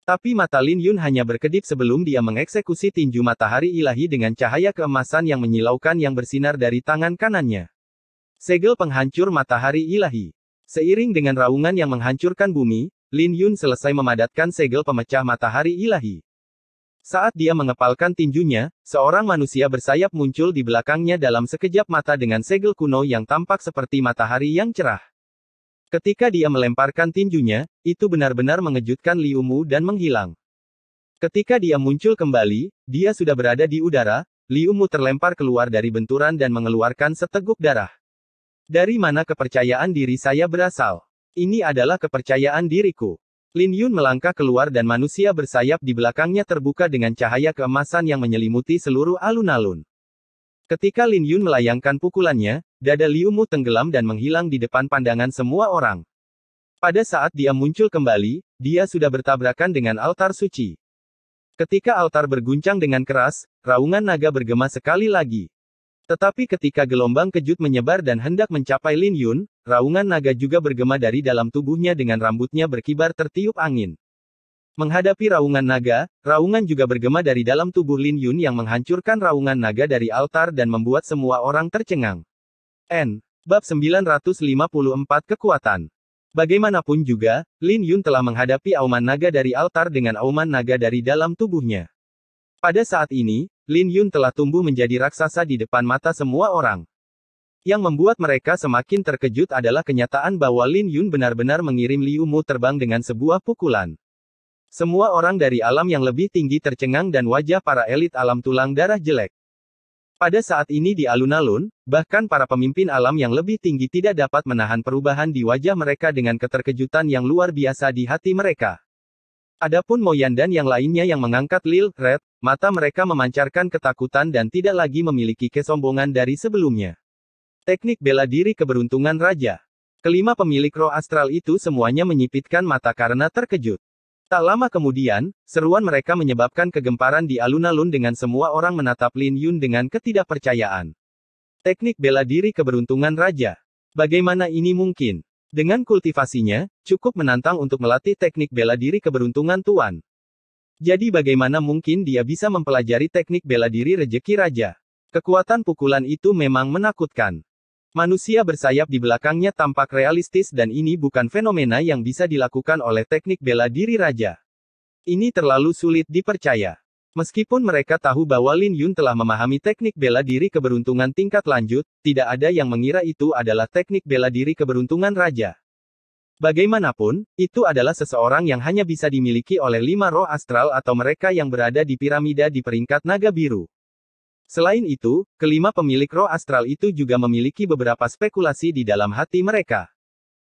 Tapi mata Lin Yun hanya berkedip sebelum dia mengeksekusi tinju matahari ilahi dengan cahaya keemasan yang menyilaukan yang bersinar dari tangan kanannya. Segel penghancur matahari ilahi. Seiring dengan raungan yang menghancurkan bumi, Lin Yun selesai memadatkan segel pemecah matahari ilahi. Saat dia mengepalkan tinjunya, seorang manusia bersayap muncul di belakangnya dalam sekejap mata dengan segel kuno yang tampak seperti matahari yang cerah. Ketika dia melemparkan tinjunya, itu benar-benar mengejutkan Liu Mu dan menghilang. Ketika dia muncul kembali, dia sudah berada di udara, Liu Mu terlempar keluar dari benturan dan mengeluarkan seteguk darah. Dari mana kepercayaan diri saya berasal? Ini adalah kepercayaan diriku. Lin Yun melangkah keluar dan manusia bersayap di belakangnya terbuka dengan cahaya keemasan yang menyelimuti seluruh alun-alun. Ketika Lin Yun melayangkan pukulannya, dada Liu Mu tenggelam dan menghilang di depan pandangan semua orang. Pada saat dia muncul kembali, dia sudah bertabrakan dengan altar suci. Ketika altar berguncang dengan keras, raungan naga bergema sekali lagi. Tetapi ketika gelombang kejut menyebar dan hendak mencapai Lin Yun, raungan naga juga bergema dari dalam tubuhnya dengan rambutnya berkibar tertiup angin. Menghadapi raungan naga, raungan juga bergema dari dalam tubuh Lin Yun yang menghancurkan raungan naga dari altar dan membuat semua orang tercengang. Bab 954 Kekuatan. Bagaimanapun juga, Lin Yun telah menghadapi auman naga dari altar dengan auman naga dari dalam tubuhnya. Pada saat ini, Lin Yun telah tumbuh menjadi raksasa di depan mata semua orang. Yang membuat mereka semakin terkejut adalah kenyataan bahwa Lin Yun benar-benar mengirim Liu Mu terbang dengan sebuah pukulan. Semua orang dari alam yang lebih tinggi tercengang dan wajah para elit alam tulang darah jelek. Pada saat ini di alun-alun, bahkan para pemimpin alam yang lebih tinggi tidak dapat menahan perubahan di wajah mereka dengan keterkejutan yang luar biasa di hati mereka. Adapun Mo Yan dan yang lainnya yang mengangkat Lil Red, mata mereka memancarkan ketakutan dan tidak lagi memiliki kesombongan dari sebelumnya. Teknik bela diri keberuntungan raja. Kelima pemilik roh astral itu semuanya menyipitkan mata karena terkejut. Tak lama kemudian, seruan mereka menyebabkan kegemparan di alun-alun dengan semua orang menatap Lin Yun dengan ketidakpercayaan. Teknik bela diri keberuntungan raja. Bagaimana ini mungkin? Dengan kultivasinya, cukup menantang untuk melatih teknik bela diri keberuntungan Tuan. Jadi bagaimana mungkin dia bisa mempelajari teknik bela diri rejeki raja? Kekuatan pukulan itu memang menakutkan. Manusia bersayap di belakangnya tampak realistis dan ini bukan fenomena yang bisa dilakukan oleh teknik bela diri raja. Ini terlalu sulit dipercaya. Meskipun mereka tahu bahwa Lin Yun telah memahami teknik bela diri keberuntungan tingkat lanjut, tidak ada yang mengira itu adalah teknik bela diri keberuntungan raja. Bagaimanapun, itu adalah seseorang yang hanya bisa dimiliki oleh 5 roh astral atau mereka yang berada di piramida di peringkat naga biru. Selain itu, kelima pemilik roh astral itu juga memiliki beberapa spekulasi di dalam hati mereka.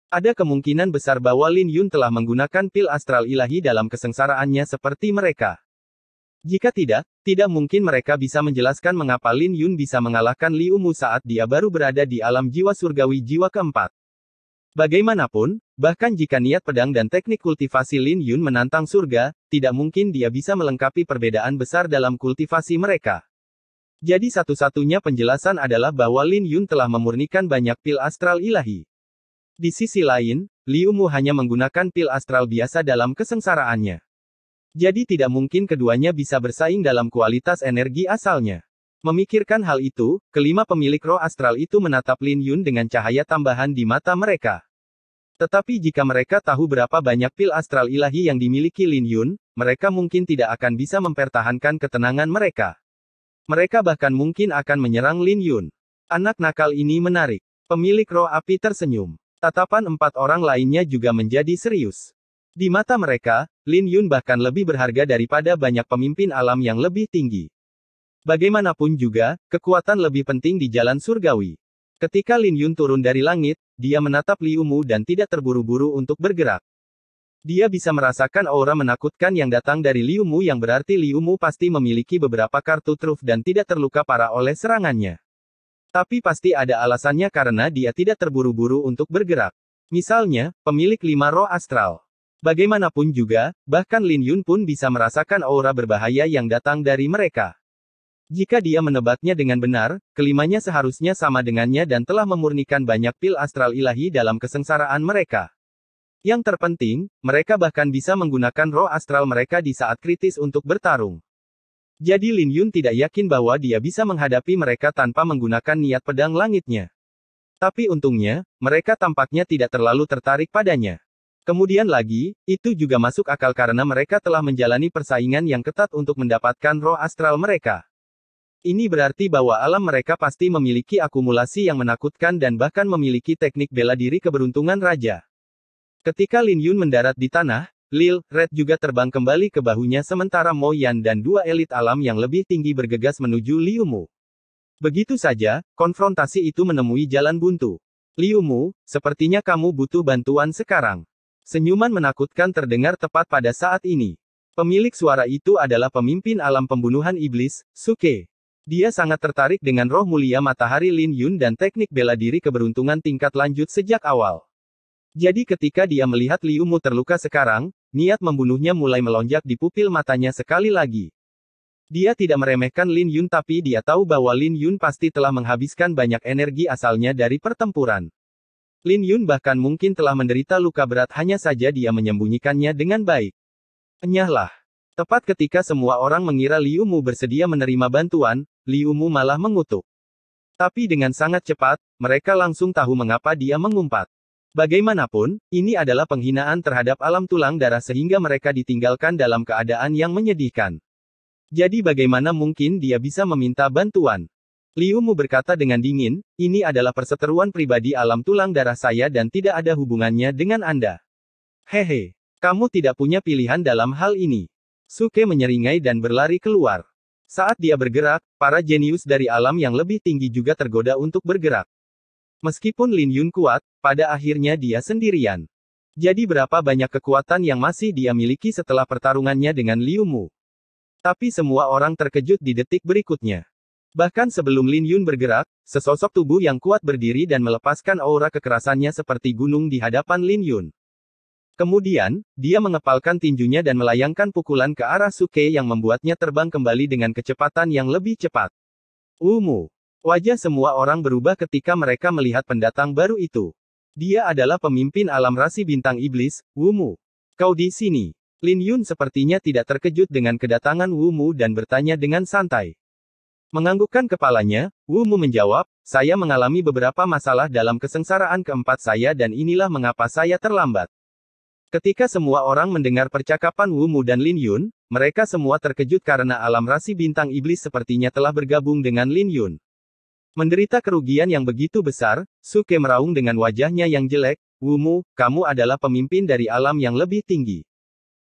Ada kemungkinan besar bahwa Lin Yun telah menggunakan pil astral ilahi dalam kesengsaraannya seperti mereka. Jika tidak mungkin mereka bisa menjelaskan mengapa Lin Yun bisa mengalahkan Liu Mu saat dia baru berada di alam jiwa surgawi jiwa keempat. Bagaimanapun, bahkan jika niat pedang dan teknik kultivasi Lin Yun menantang surga, tidak mungkin dia bisa melengkapi perbedaan besar dalam kultivasi mereka. Jadi satu-satunya penjelasan adalah bahwa Lin Yun telah memurnikan banyak pil astral ilahi. Di sisi lain, Liu Mu hanya menggunakan pil astral biasa dalam kesengsaraannya. Jadi tidak mungkin keduanya bisa bersaing dalam kualitas energi asalnya. Memikirkan hal itu, kelima pemilik roh astral itu menatap Lin Yun dengan cahaya tambahan di mata mereka. Tetapi jika mereka tahu berapa banyak pil astral ilahi yang dimiliki Lin Yun, mereka mungkin tidak akan bisa mempertahankan ketenangan mereka. Mereka bahkan mungkin akan menyerang Lin Yun. Anak nakal ini menarik. Pemilik roh api tersenyum. Tatapan 4 orang lainnya juga menjadi serius. Di mata mereka, Lin Yun bahkan lebih berharga daripada banyak pemimpin alam yang lebih tinggi. Bagaimanapun juga, kekuatan lebih penting di jalan surgawi. Ketika Lin Yun turun dari langit, dia menatap Liu Mu dan tidak terburu-buru untuk bergerak. Dia bisa merasakan aura menakutkan yang datang dari Liu Mu yang berarti Liu Mu pasti memiliki beberapa kartu truf dan tidak terluka parah oleh serangannya. Tapi pasti ada alasannya karena dia tidak terburu-buru untuk bergerak. Misalnya, pemilik 5 roh astral. Bagaimanapun juga, bahkan Lin Yun pun bisa merasakan aura berbahaya yang datang dari mereka. Jika dia menebaknya dengan benar, kelimanya seharusnya sama dengannya dan telah memurnikan banyak pil astral ilahi dalam kesengsaraan mereka. Yang terpenting, mereka bahkan bisa menggunakan roh astral mereka di saat kritis untuk bertarung. Jadi Lin Yun tidak yakin bahwa dia bisa menghadapi mereka tanpa menggunakan niat pedang langitnya. Tapi untungnya, mereka tampaknya tidak terlalu tertarik padanya. Kemudian lagi, itu juga masuk akal karena mereka telah menjalani persaingan yang ketat untuk mendapatkan roh astral mereka. Ini berarti bahwa alam mereka pasti memiliki akumulasi yang menakutkan dan bahkan memiliki teknik bela diri keberuntungan raja. Ketika Lin Yun mendarat di tanah, Lil Red juga terbang kembali ke bahunya sementara Mo Yan dan 2 elit alam yang lebih tinggi bergegas menuju Liu Mu. Begitu saja, konfrontasi itu menemui jalan buntu. Liu Mu, sepertinya kamu butuh bantuan sekarang. Senyuman menakutkan terdengar tepat pada saat ini. Pemilik suara itu adalah pemimpin alam pembunuhan iblis, Suke. Dia sangat tertarik dengan roh mulia matahari Lin Yun dan teknik bela diri keberuntungan tingkat lanjut sejak awal. Jadi ketika dia melihat Liu Mu terluka sekarang, niat membunuhnya mulai melonjak di pupil matanya sekali lagi. Dia tidak meremehkan Lin Yun tapi dia tahu bahwa Lin Yun pasti telah menghabiskan banyak energi asalnya dari pertempuran. Lin Yun bahkan mungkin telah menderita luka berat hanya saja dia menyembunyikannya dengan baik. Enyahlah. Tepat ketika semua orang mengira Liu Mu bersedia menerima bantuan, Liu Mu malah mengutuk. Tapi dengan sangat cepat, mereka langsung tahu mengapa dia mengumpat. Bagaimanapun, ini adalah penghinaan terhadap alam tulang darah sehingga mereka ditinggalkan dalam keadaan yang menyedihkan. Jadi bagaimana mungkin dia bisa meminta bantuan? Liu Mu berkata dengan dingin, ini adalah perseteruan pribadi alam tulang darah saya dan tidak ada hubungannya dengan Anda. Hehe, kamu tidak punya pilihan dalam hal ini. Suke menyeringai dan berlari keluar. Saat dia bergerak, para jenius dari alam yang lebih tinggi juga tergoda untuk bergerak. Meskipun Lin Yun kuat, pada akhirnya dia sendirian. Jadi berapa banyak kekuatan yang masih dia miliki setelah pertarungannya dengan Liu Mu? Tapi semua orang terkejut di detik berikutnya. Bahkan sebelum Lin Yun bergerak, sesosok tubuh yang kuat berdiri dan melepaskan aura kekerasannya seperti gunung di hadapan Lin Yun. Kemudian, dia mengepalkan tinjunya dan melayangkan pukulan ke arah Suke yang membuatnya terbang kembali dengan kecepatan yang lebih cepat. Mu. Wajah semua orang berubah ketika mereka melihat pendatang baru itu. Dia adalah pemimpin alam rasi bintang iblis, Mu. Kau di sini. Lin Yun sepertinya tidak terkejut dengan kedatangan Mu dan bertanya dengan santai. Menganggukkan kepalanya, Mu menjawab, saya mengalami beberapa masalah dalam kesengsaraan keempat saya dan inilah mengapa saya terlambat. Ketika semua orang mendengar percakapan Mu dan Lin Yun, mereka semua terkejut karena alam rasi bintang iblis sepertinya telah bergabung dengan Lin Yun. Menderita kerugian yang begitu besar, Suke meraung dengan wajahnya yang jelek, Mu, kamu adalah pemimpin dari alam yang lebih tinggi.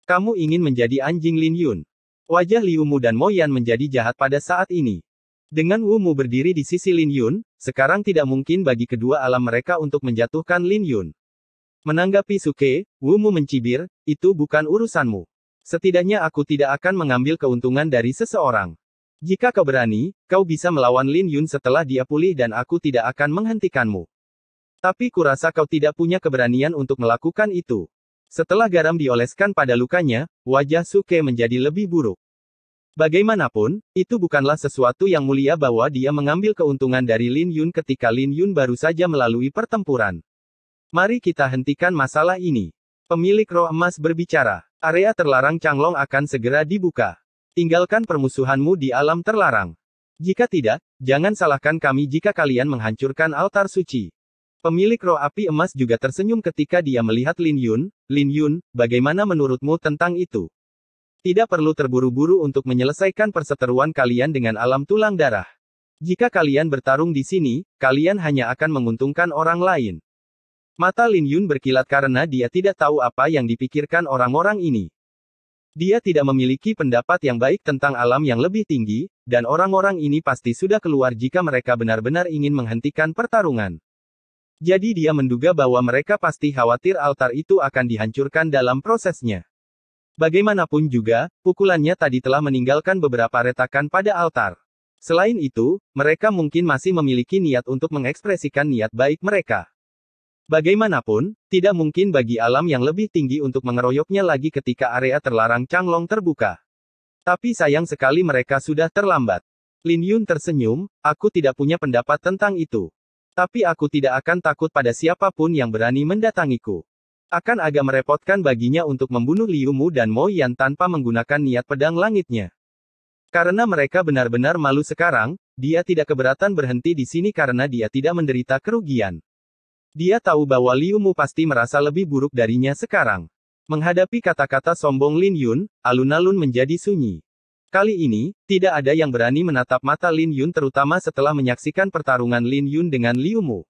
Kamu ingin menjadi anjing Lin Yun. Wajah Liu Mu dan Mo Yan menjadi jahat pada saat ini. Dengan Mu berdiri di sisi Lin Yun, sekarang tidak mungkin bagi kedua alam mereka untuk menjatuhkan Lin Yun. Menanggapi Suke, Mu mencibir, itu bukan urusanmu. Setidaknya aku tidak akan mengambil keuntungan dari seseorang. Jika kau berani, kau bisa melawan Lin Yun setelah dia pulih dan aku tidak akan menghentikanmu. Tapi kurasa kau tidak punya keberanian untuk melakukan itu. Setelah garam dioleskan pada lukanya, wajah Suke menjadi lebih buruk. Bagaimanapun, itu bukanlah sesuatu yang mulia bahwa dia mengambil keuntungan dari Lin Yun ketika Lin Yun baru saja melalui pertempuran. Mari kita hentikan masalah ini. Pemilik roh emas berbicara. Area terlarang Changlong akan segera dibuka. Tinggalkan permusuhanmu di alam terlarang. Jika tidak, jangan salahkan kami jika kalian menghancurkan altar suci. Pemilik roh api emas juga tersenyum ketika dia melihat Lin Yun. Lin Yun, bagaimana menurutmu tentang itu? Tidak perlu terburu-buru untuk menyelesaikan perseteruan kalian dengan alam tulang darah. Jika kalian bertarung di sini, kalian hanya akan menguntungkan orang lain. Mata Lin Yun berkilat karena dia tidak tahu apa yang dipikirkan orang-orang ini. Dia tidak memiliki pendapat yang baik tentang alam yang lebih tinggi, dan orang-orang ini pasti sudah keluar jika mereka benar-benar ingin menghentikan pertarungan. Jadi dia menduga bahwa mereka pasti khawatir altar itu akan dihancurkan dalam prosesnya. Bagaimanapun juga, pukulannya tadi telah meninggalkan beberapa retakan pada altar. Selain itu, mereka mungkin masih memiliki niat untuk mengekspresikan niat baik mereka. Bagaimanapun, tidak mungkin bagi alam yang lebih tinggi untuk mengeroyoknya lagi ketika area terlarang Changlong terbuka. Tapi sayang sekali mereka sudah terlambat. Lin Yun tersenyum, aku tidak punya pendapat tentang itu. Tapi aku tidak akan takut pada siapapun yang berani mendatangiku. Akan agak merepotkan baginya untuk membunuh Liu Mu dan Mo Yan tanpa menggunakan niat pedang langitnya. Karena mereka benar-benar malu sekarang, dia tidak keberatan berhenti di sini karena dia tidak menderita kerugian. Dia tahu bahwa Liu Mu pasti merasa lebih buruk darinya sekarang. Menghadapi kata-kata sombong Lin Yun, alun-alun menjadi sunyi. Kali ini, tidak ada yang berani menatap mata Lin Yun terutama setelah menyaksikan pertarungan Lin Yun dengan Liu Mu.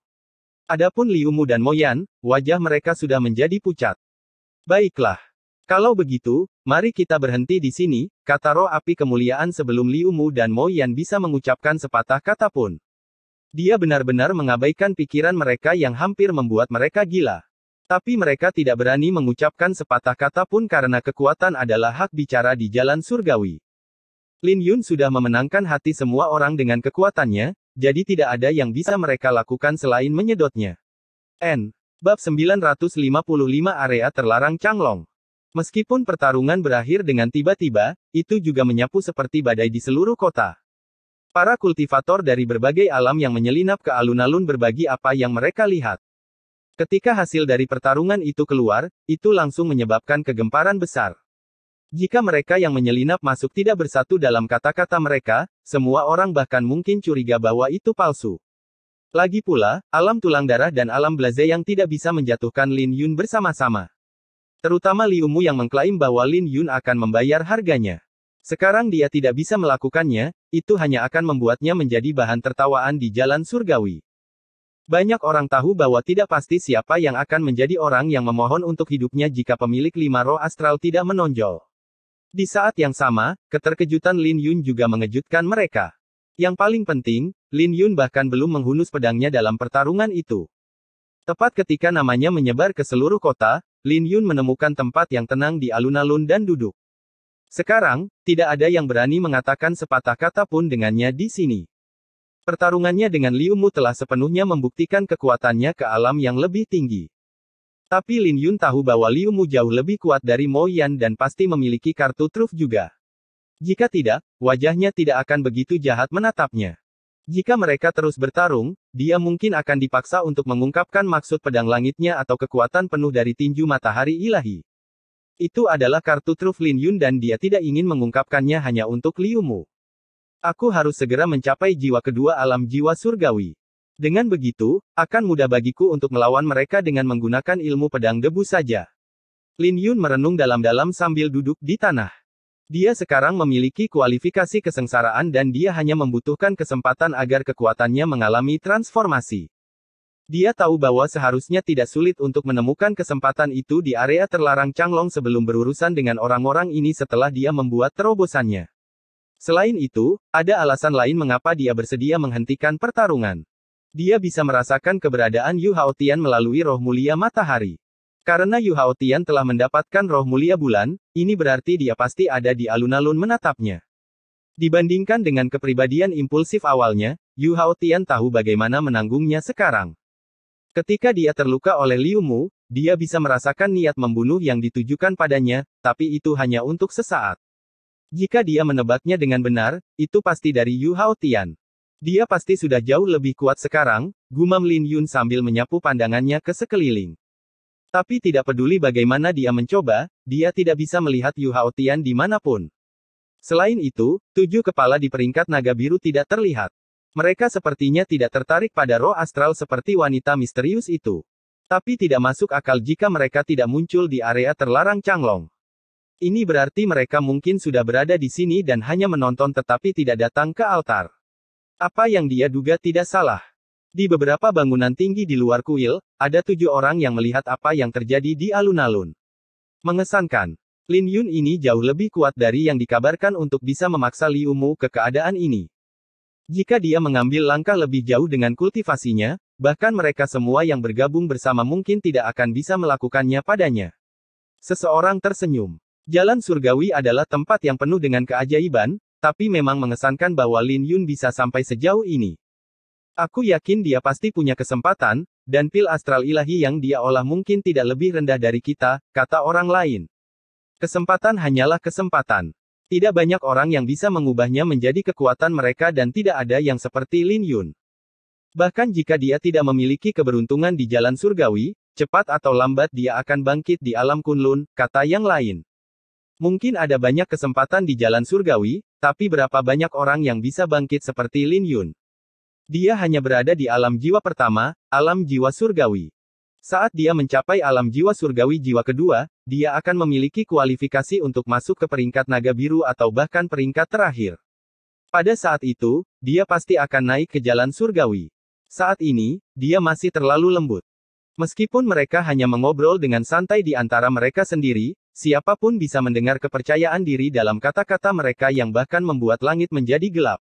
Adapun Liu Mu dan Mo Yan, wajah mereka sudah menjadi pucat. Baiklah. Kalau begitu, mari kita berhenti di sini, kata roh api kemuliaan sebelum Liu Mu dan Mo Yan bisa mengucapkan sepatah kata pun. Dia benar-benar mengabaikan pikiran mereka yang hampir membuat mereka gila. Tapi mereka tidak berani mengucapkan sepatah kata pun karena kekuatan adalah hak bicara di jalan surgawi. Lin Yun sudah memenangkan hati semua orang dengan kekuatannya, jadi tidak ada yang bisa mereka lakukan selain menyedotnya. Bab 955 Area Terlarang Changlong. Meskipun pertarungan berakhir dengan tiba-tiba, itu juga menyapu seperti badai di seluruh kota. Para kultivator dari berbagai alam yang menyelinap ke alun-alun berbagi apa yang mereka lihat. Ketika hasil dari pertarungan itu keluar, itu langsung menyebabkan kegemparan besar. Jika mereka yang menyelinap masuk tidak bersatu dalam kata-kata mereka, semua orang bahkan mungkin curiga bahwa itu palsu. Lagi pula, alam tulang darah dan alam blaze yang tidak bisa menjatuhkan Lin Yun bersama-sama. Terutama Liu Mu yang mengklaim bahwa Lin Yun akan membayar harganya. Sekarang dia tidak bisa melakukannya, itu hanya akan membuatnya menjadi bahan tertawaan di jalan surgawi. Banyak orang tahu bahwa tidak pasti siapa yang akan menjadi orang yang memohon untuk hidupnya jika pemilik 5 roh astral tidak menonjol. Di saat yang sama, keterkejutan Lin Yun juga mengejutkan mereka. Yang paling penting, Lin Yun bahkan belum menghunus pedangnya dalam pertarungan itu. Tepat ketika namanya menyebar ke seluruh kota, Lin Yun menemukan tempat yang tenang di alun-alun dan duduk. Sekarang, tidak ada yang berani mengatakan sepatah kata pun dengannya di sini. Pertarungannya dengan Liu Mu telah sepenuhnya membuktikan kekuatannya ke alam yang lebih tinggi. Tapi Lin Yun tahu bahwa Liu Mu jauh lebih kuat dari Mo Yan dan pasti memiliki kartu truf juga. Jika tidak, wajahnya tidak akan begitu jahat menatapnya. Jika mereka terus bertarung, dia mungkin akan dipaksa untuk mengungkapkan maksud pedang langitnya atau kekuatan penuh dari tinju matahari ilahi. Itu adalah kartu truf Lin Yun dan dia tidak ingin mengungkapkannya hanya untuk Liu Mu. Aku harus segera mencapai jiwa kedua alam jiwa surgawi. Dengan begitu, akan mudah bagiku untuk melawan mereka dengan menggunakan ilmu pedang debu saja. Lin Yun merenung dalam-dalam sambil duduk di tanah. Dia sekarang memiliki kualifikasi kesengsaraan dan dia hanya membutuhkan kesempatan agar kekuatannya mengalami transformasi. Dia tahu bahwa seharusnya tidak sulit untuk menemukan kesempatan itu di area terlarang Changlong sebelum berurusan dengan orang-orang ini setelah dia membuat terobosannya. Selain itu, ada alasan lain mengapa dia bersedia menghentikan pertarungan. Dia bisa merasakan keberadaan Yu Haotian melalui roh mulia matahari. Karena Yu Haotian telah mendapatkan roh mulia bulan, ini berarti dia pasti ada di alun-alun menatapnya. Dibandingkan dengan kepribadian impulsif awalnya, Yu Haotian tahu bagaimana menanggungnya sekarang. Ketika dia terluka oleh Liu Mu, dia bisa merasakan niat membunuh yang ditujukan padanya, tapi itu hanya untuk sesaat. Jika dia menebaknya dengan benar, itu pasti dari Yu Haotian. Dia pasti sudah jauh lebih kuat sekarang, gumam Lin Yun sambil menyapu pandangannya ke sekeliling. Tapi tidak peduli bagaimana dia mencoba, dia tidak bisa melihat Yu Haotian dimanapun. Selain itu, 7 kepala di peringkat naga biru tidak terlihat. Mereka sepertinya tidak tertarik pada roh astral seperti wanita misterius itu. Tapi tidak masuk akal jika mereka tidak muncul di area terlarang Changlong. Ini berarti mereka mungkin sudah berada di sini dan hanya menonton tetapi tidak datang ke altar. Apa yang dia duga tidak salah. Di beberapa bangunan tinggi di luar kuil, ada 7 orang yang melihat apa yang terjadi di alun-alun. Mengesankan. Lin Yun ini jauh lebih kuat dari yang dikabarkan untuk bisa memaksa Liu Mu ke keadaan ini. Jika dia mengambil langkah lebih jauh dengan kultivasinya, bahkan mereka semua yang bergabung bersama mungkin tidak akan bisa melakukannya padanya. Seseorang tersenyum. Jalan surgawi adalah tempat yang penuh dengan keajaiban, tapi memang mengesankan bahwa Lin Yun bisa sampai sejauh ini. Aku yakin dia pasti punya kesempatan, dan pil astral ilahi yang dia olah mungkin tidak lebih rendah dari kita, kata orang lain. Kesempatan hanyalah kesempatan. Tidak banyak orang yang bisa mengubahnya menjadi kekuatan mereka dan tidak ada yang seperti Lin Yun. Bahkan jika dia tidak memiliki keberuntungan di jalan surgawi, cepat atau lambat dia akan bangkit di alam Kunlun, kata yang lain. Mungkin ada banyak kesempatan di jalan surgawi, tapi berapa banyak orang yang bisa bangkit seperti Lin Yun? Dia hanya berada di alam jiwa pertama, alam jiwa surgawi. Saat dia mencapai alam jiwa surgawi jiwa kedua, dia akan memiliki kualifikasi untuk masuk ke peringkat naga biru atau bahkan peringkat terakhir. Pada saat itu, dia pasti akan naik ke jalan surgawi. Saat ini, dia masih terlalu lembut. Meskipun mereka hanya mengobrol dengan santai di antara mereka sendiri, siapapun bisa mendengar kepercayaan diri dalam kata-kata mereka yang bahkan membuat langit menjadi gelap.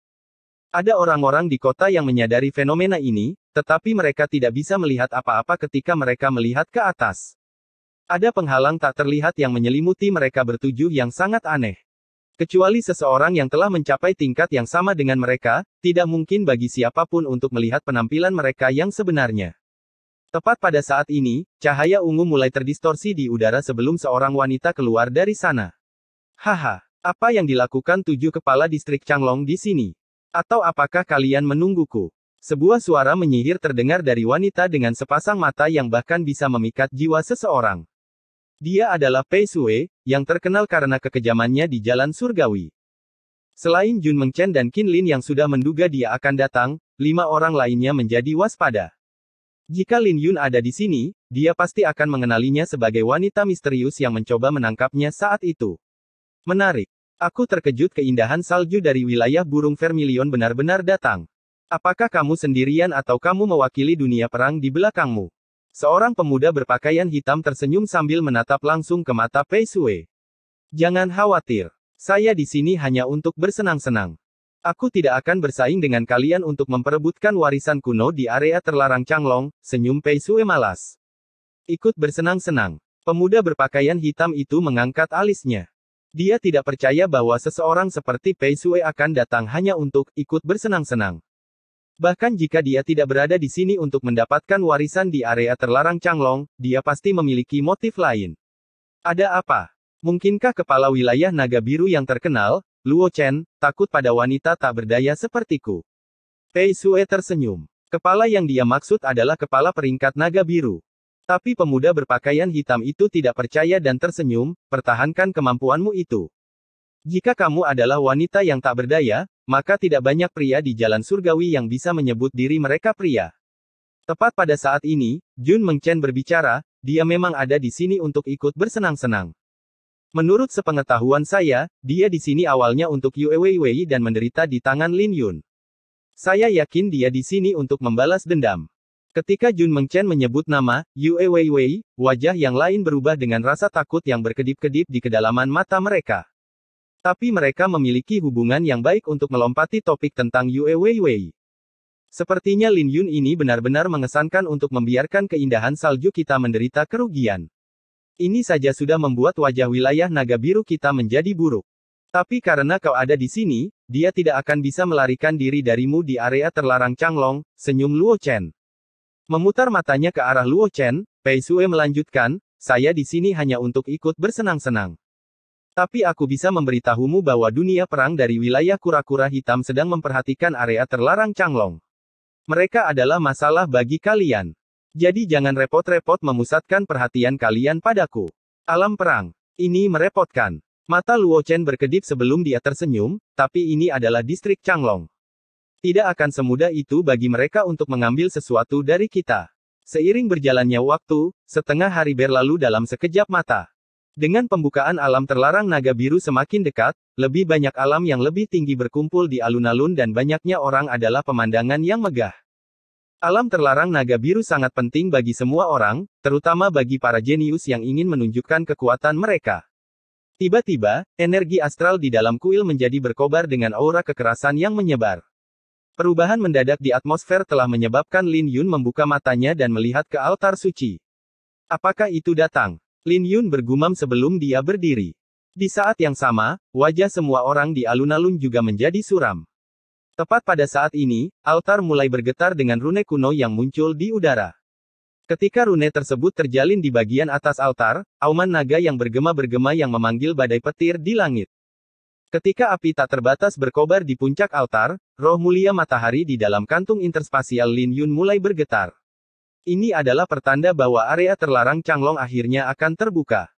Ada orang-orang di kota yang menyadari fenomena ini, tetapi mereka tidak bisa melihat apa-apa ketika mereka melihat ke atas. Ada penghalang tak terlihat yang menyelimuti mereka bertujuh yang sangat aneh. Kecuali seseorang yang telah mencapai tingkat yang sama dengan mereka, tidak mungkin bagi siapapun untuk melihat penampilan mereka yang sebenarnya. Tepat pada saat ini, cahaya ungu mulai terdistorsi di udara sebelum seorang wanita keluar dari sana. Haha, apa yang dilakukan 7 kepala distrik Changlong di sini? Atau apakah kalian menungguku? Sebuah suara menyihir terdengar dari wanita dengan sepasang mata yang bahkan bisa memikat jiwa seseorang. Dia adalah Pei Sue, yang terkenal karena kekejamannya di jalan surgawi. Selain Jun Mengchen dan Qin Lin yang sudah menduga dia akan datang, 5 orang lainnya menjadi waspada. Jika Lin Yun ada di sini, dia pasti akan mengenalinya sebagai wanita misterius yang mencoba menangkapnya saat itu. Menarik. Aku terkejut keindahan salju dari wilayah burung Vermilion benar-benar datang. Apakah kamu sendirian atau kamu mewakili dunia perang di belakangmu? Seorang pemuda berpakaian hitam tersenyum sambil menatap langsung ke mata Pei Sue. Jangan khawatir. Saya di sini hanya untuk bersenang-senang. Aku tidak akan bersaing dengan kalian untuk memperebutkan warisan kuno di area terlarang Changlong, senyum Pei Sue malas. Ikut bersenang-senang. Pemuda berpakaian hitam itu mengangkat alisnya. Dia tidak percaya bahwa seseorang seperti Pei Sue akan datang hanya untuk ikut bersenang-senang. Bahkan jika dia tidak berada di sini untuk mendapatkan warisan di area terlarang Changlong, dia pasti memiliki motif lain. Ada apa? Mungkinkah kepala wilayah naga biru yang terkenal, Luo Chen, takut pada wanita tak berdaya sepertiku? Pei Sue tersenyum. Kepala yang dia maksud adalah kepala peringkat naga biru. Tapi pemuda berpakaian hitam itu tidak percaya dan tersenyum, pertahankan kemampuanmu itu. Jika kamu adalah wanita yang tak berdaya, maka tidak banyak pria di jalan surgawi yang bisa menyebut diri mereka pria. Tepat pada saat ini, Jun Mengchen berbicara, dia memang ada di sini untuk ikut bersenang-senang. Menurut sepengetahuan saya, dia di sini awalnya untuk Yue Weiwei dan menderita di tangan Lin Yun. Saya yakin dia di sini untuk membalas dendam. Ketika Jun Mengchen menyebut nama Yue Weiwei, wajah yang lain berubah dengan rasa takut yang berkedip-kedip di kedalaman mata mereka. Tapi mereka memiliki hubungan yang baik untuk melompati topik tentang Yue Weiwei. Sepertinya Lin Yun ini benar-benar mengesankan untuk membiarkan keindahan salju kita menderita kerugian. Ini saja sudah membuat wajah wilayah naga biru kita menjadi buruk. Tapi karena kau ada di sini, dia tidak akan bisa melarikan diri darimu di area terlarang Changlong, senyum Luo Chen. Memutar matanya ke arah Luo Chen, Pei Sue melanjutkan, saya di sini hanya untuk ikut bersenang-senang. Tapi aku bisa memberitahumu bahwa dunia perang dari wilayah kura-kura hitam sedang memperhatikan area terlarang Changlong. Mereka adalah masalah bagi kalian. Jadi jangan repot-repot memusatkan perhatian kalian padaku. Alam perang. Ini merepotkan. Mata Luo Chen berkedip sebelum dia tersenyum, tapi ini adalah distrik Changlong. Tidak akan semudah itu bagi mereka untuk mengambil sesuatu dari kita. Seiring berjalannya waktu, setengah hari berlalu dalam sekejap mata. Dengan pembukaan alam terlarang naga biru semakin dekat, lebih banyak alam yang lebih tinggi berkumpul di alun-alun dan banyaknya orang adalah pemandangan yang megah. Alam terlarang naga biru sangat penting bagi semua orang, terutama bagi para jenius yang ingin menunjukkan kekuatan mereka. Tiba-tiba, energi astral di dalam kuil menjadi berkobar dengan aura kekerasan yang menyebar. Perubahan mendadak di atmosfer telah menyebabkan Lin Yun membuka matanya dan melihat ke altar suci. Apakah itu datang? Lin Yun bergumam sebelum dia berdiri. Di saat yang sama, wajah semua orang di alun-alun juga menjadi suram. Tepat pada saat ini, altar mulai bergetar dengan rune kuno yang muncul di udara. Ketika rune tersebut terjalin di bagian atas altar, auman naga yang bergema-bergema yang memanggil badai petir di langit. Ketika api tak terbatas berkobar di puncak altar, roh mulia matahari di dalam kantung interspasial Lin Yun mulai bergetar. Ini adalah pertanda bahwa area terlarang Changlong akhirnya akan terbuka.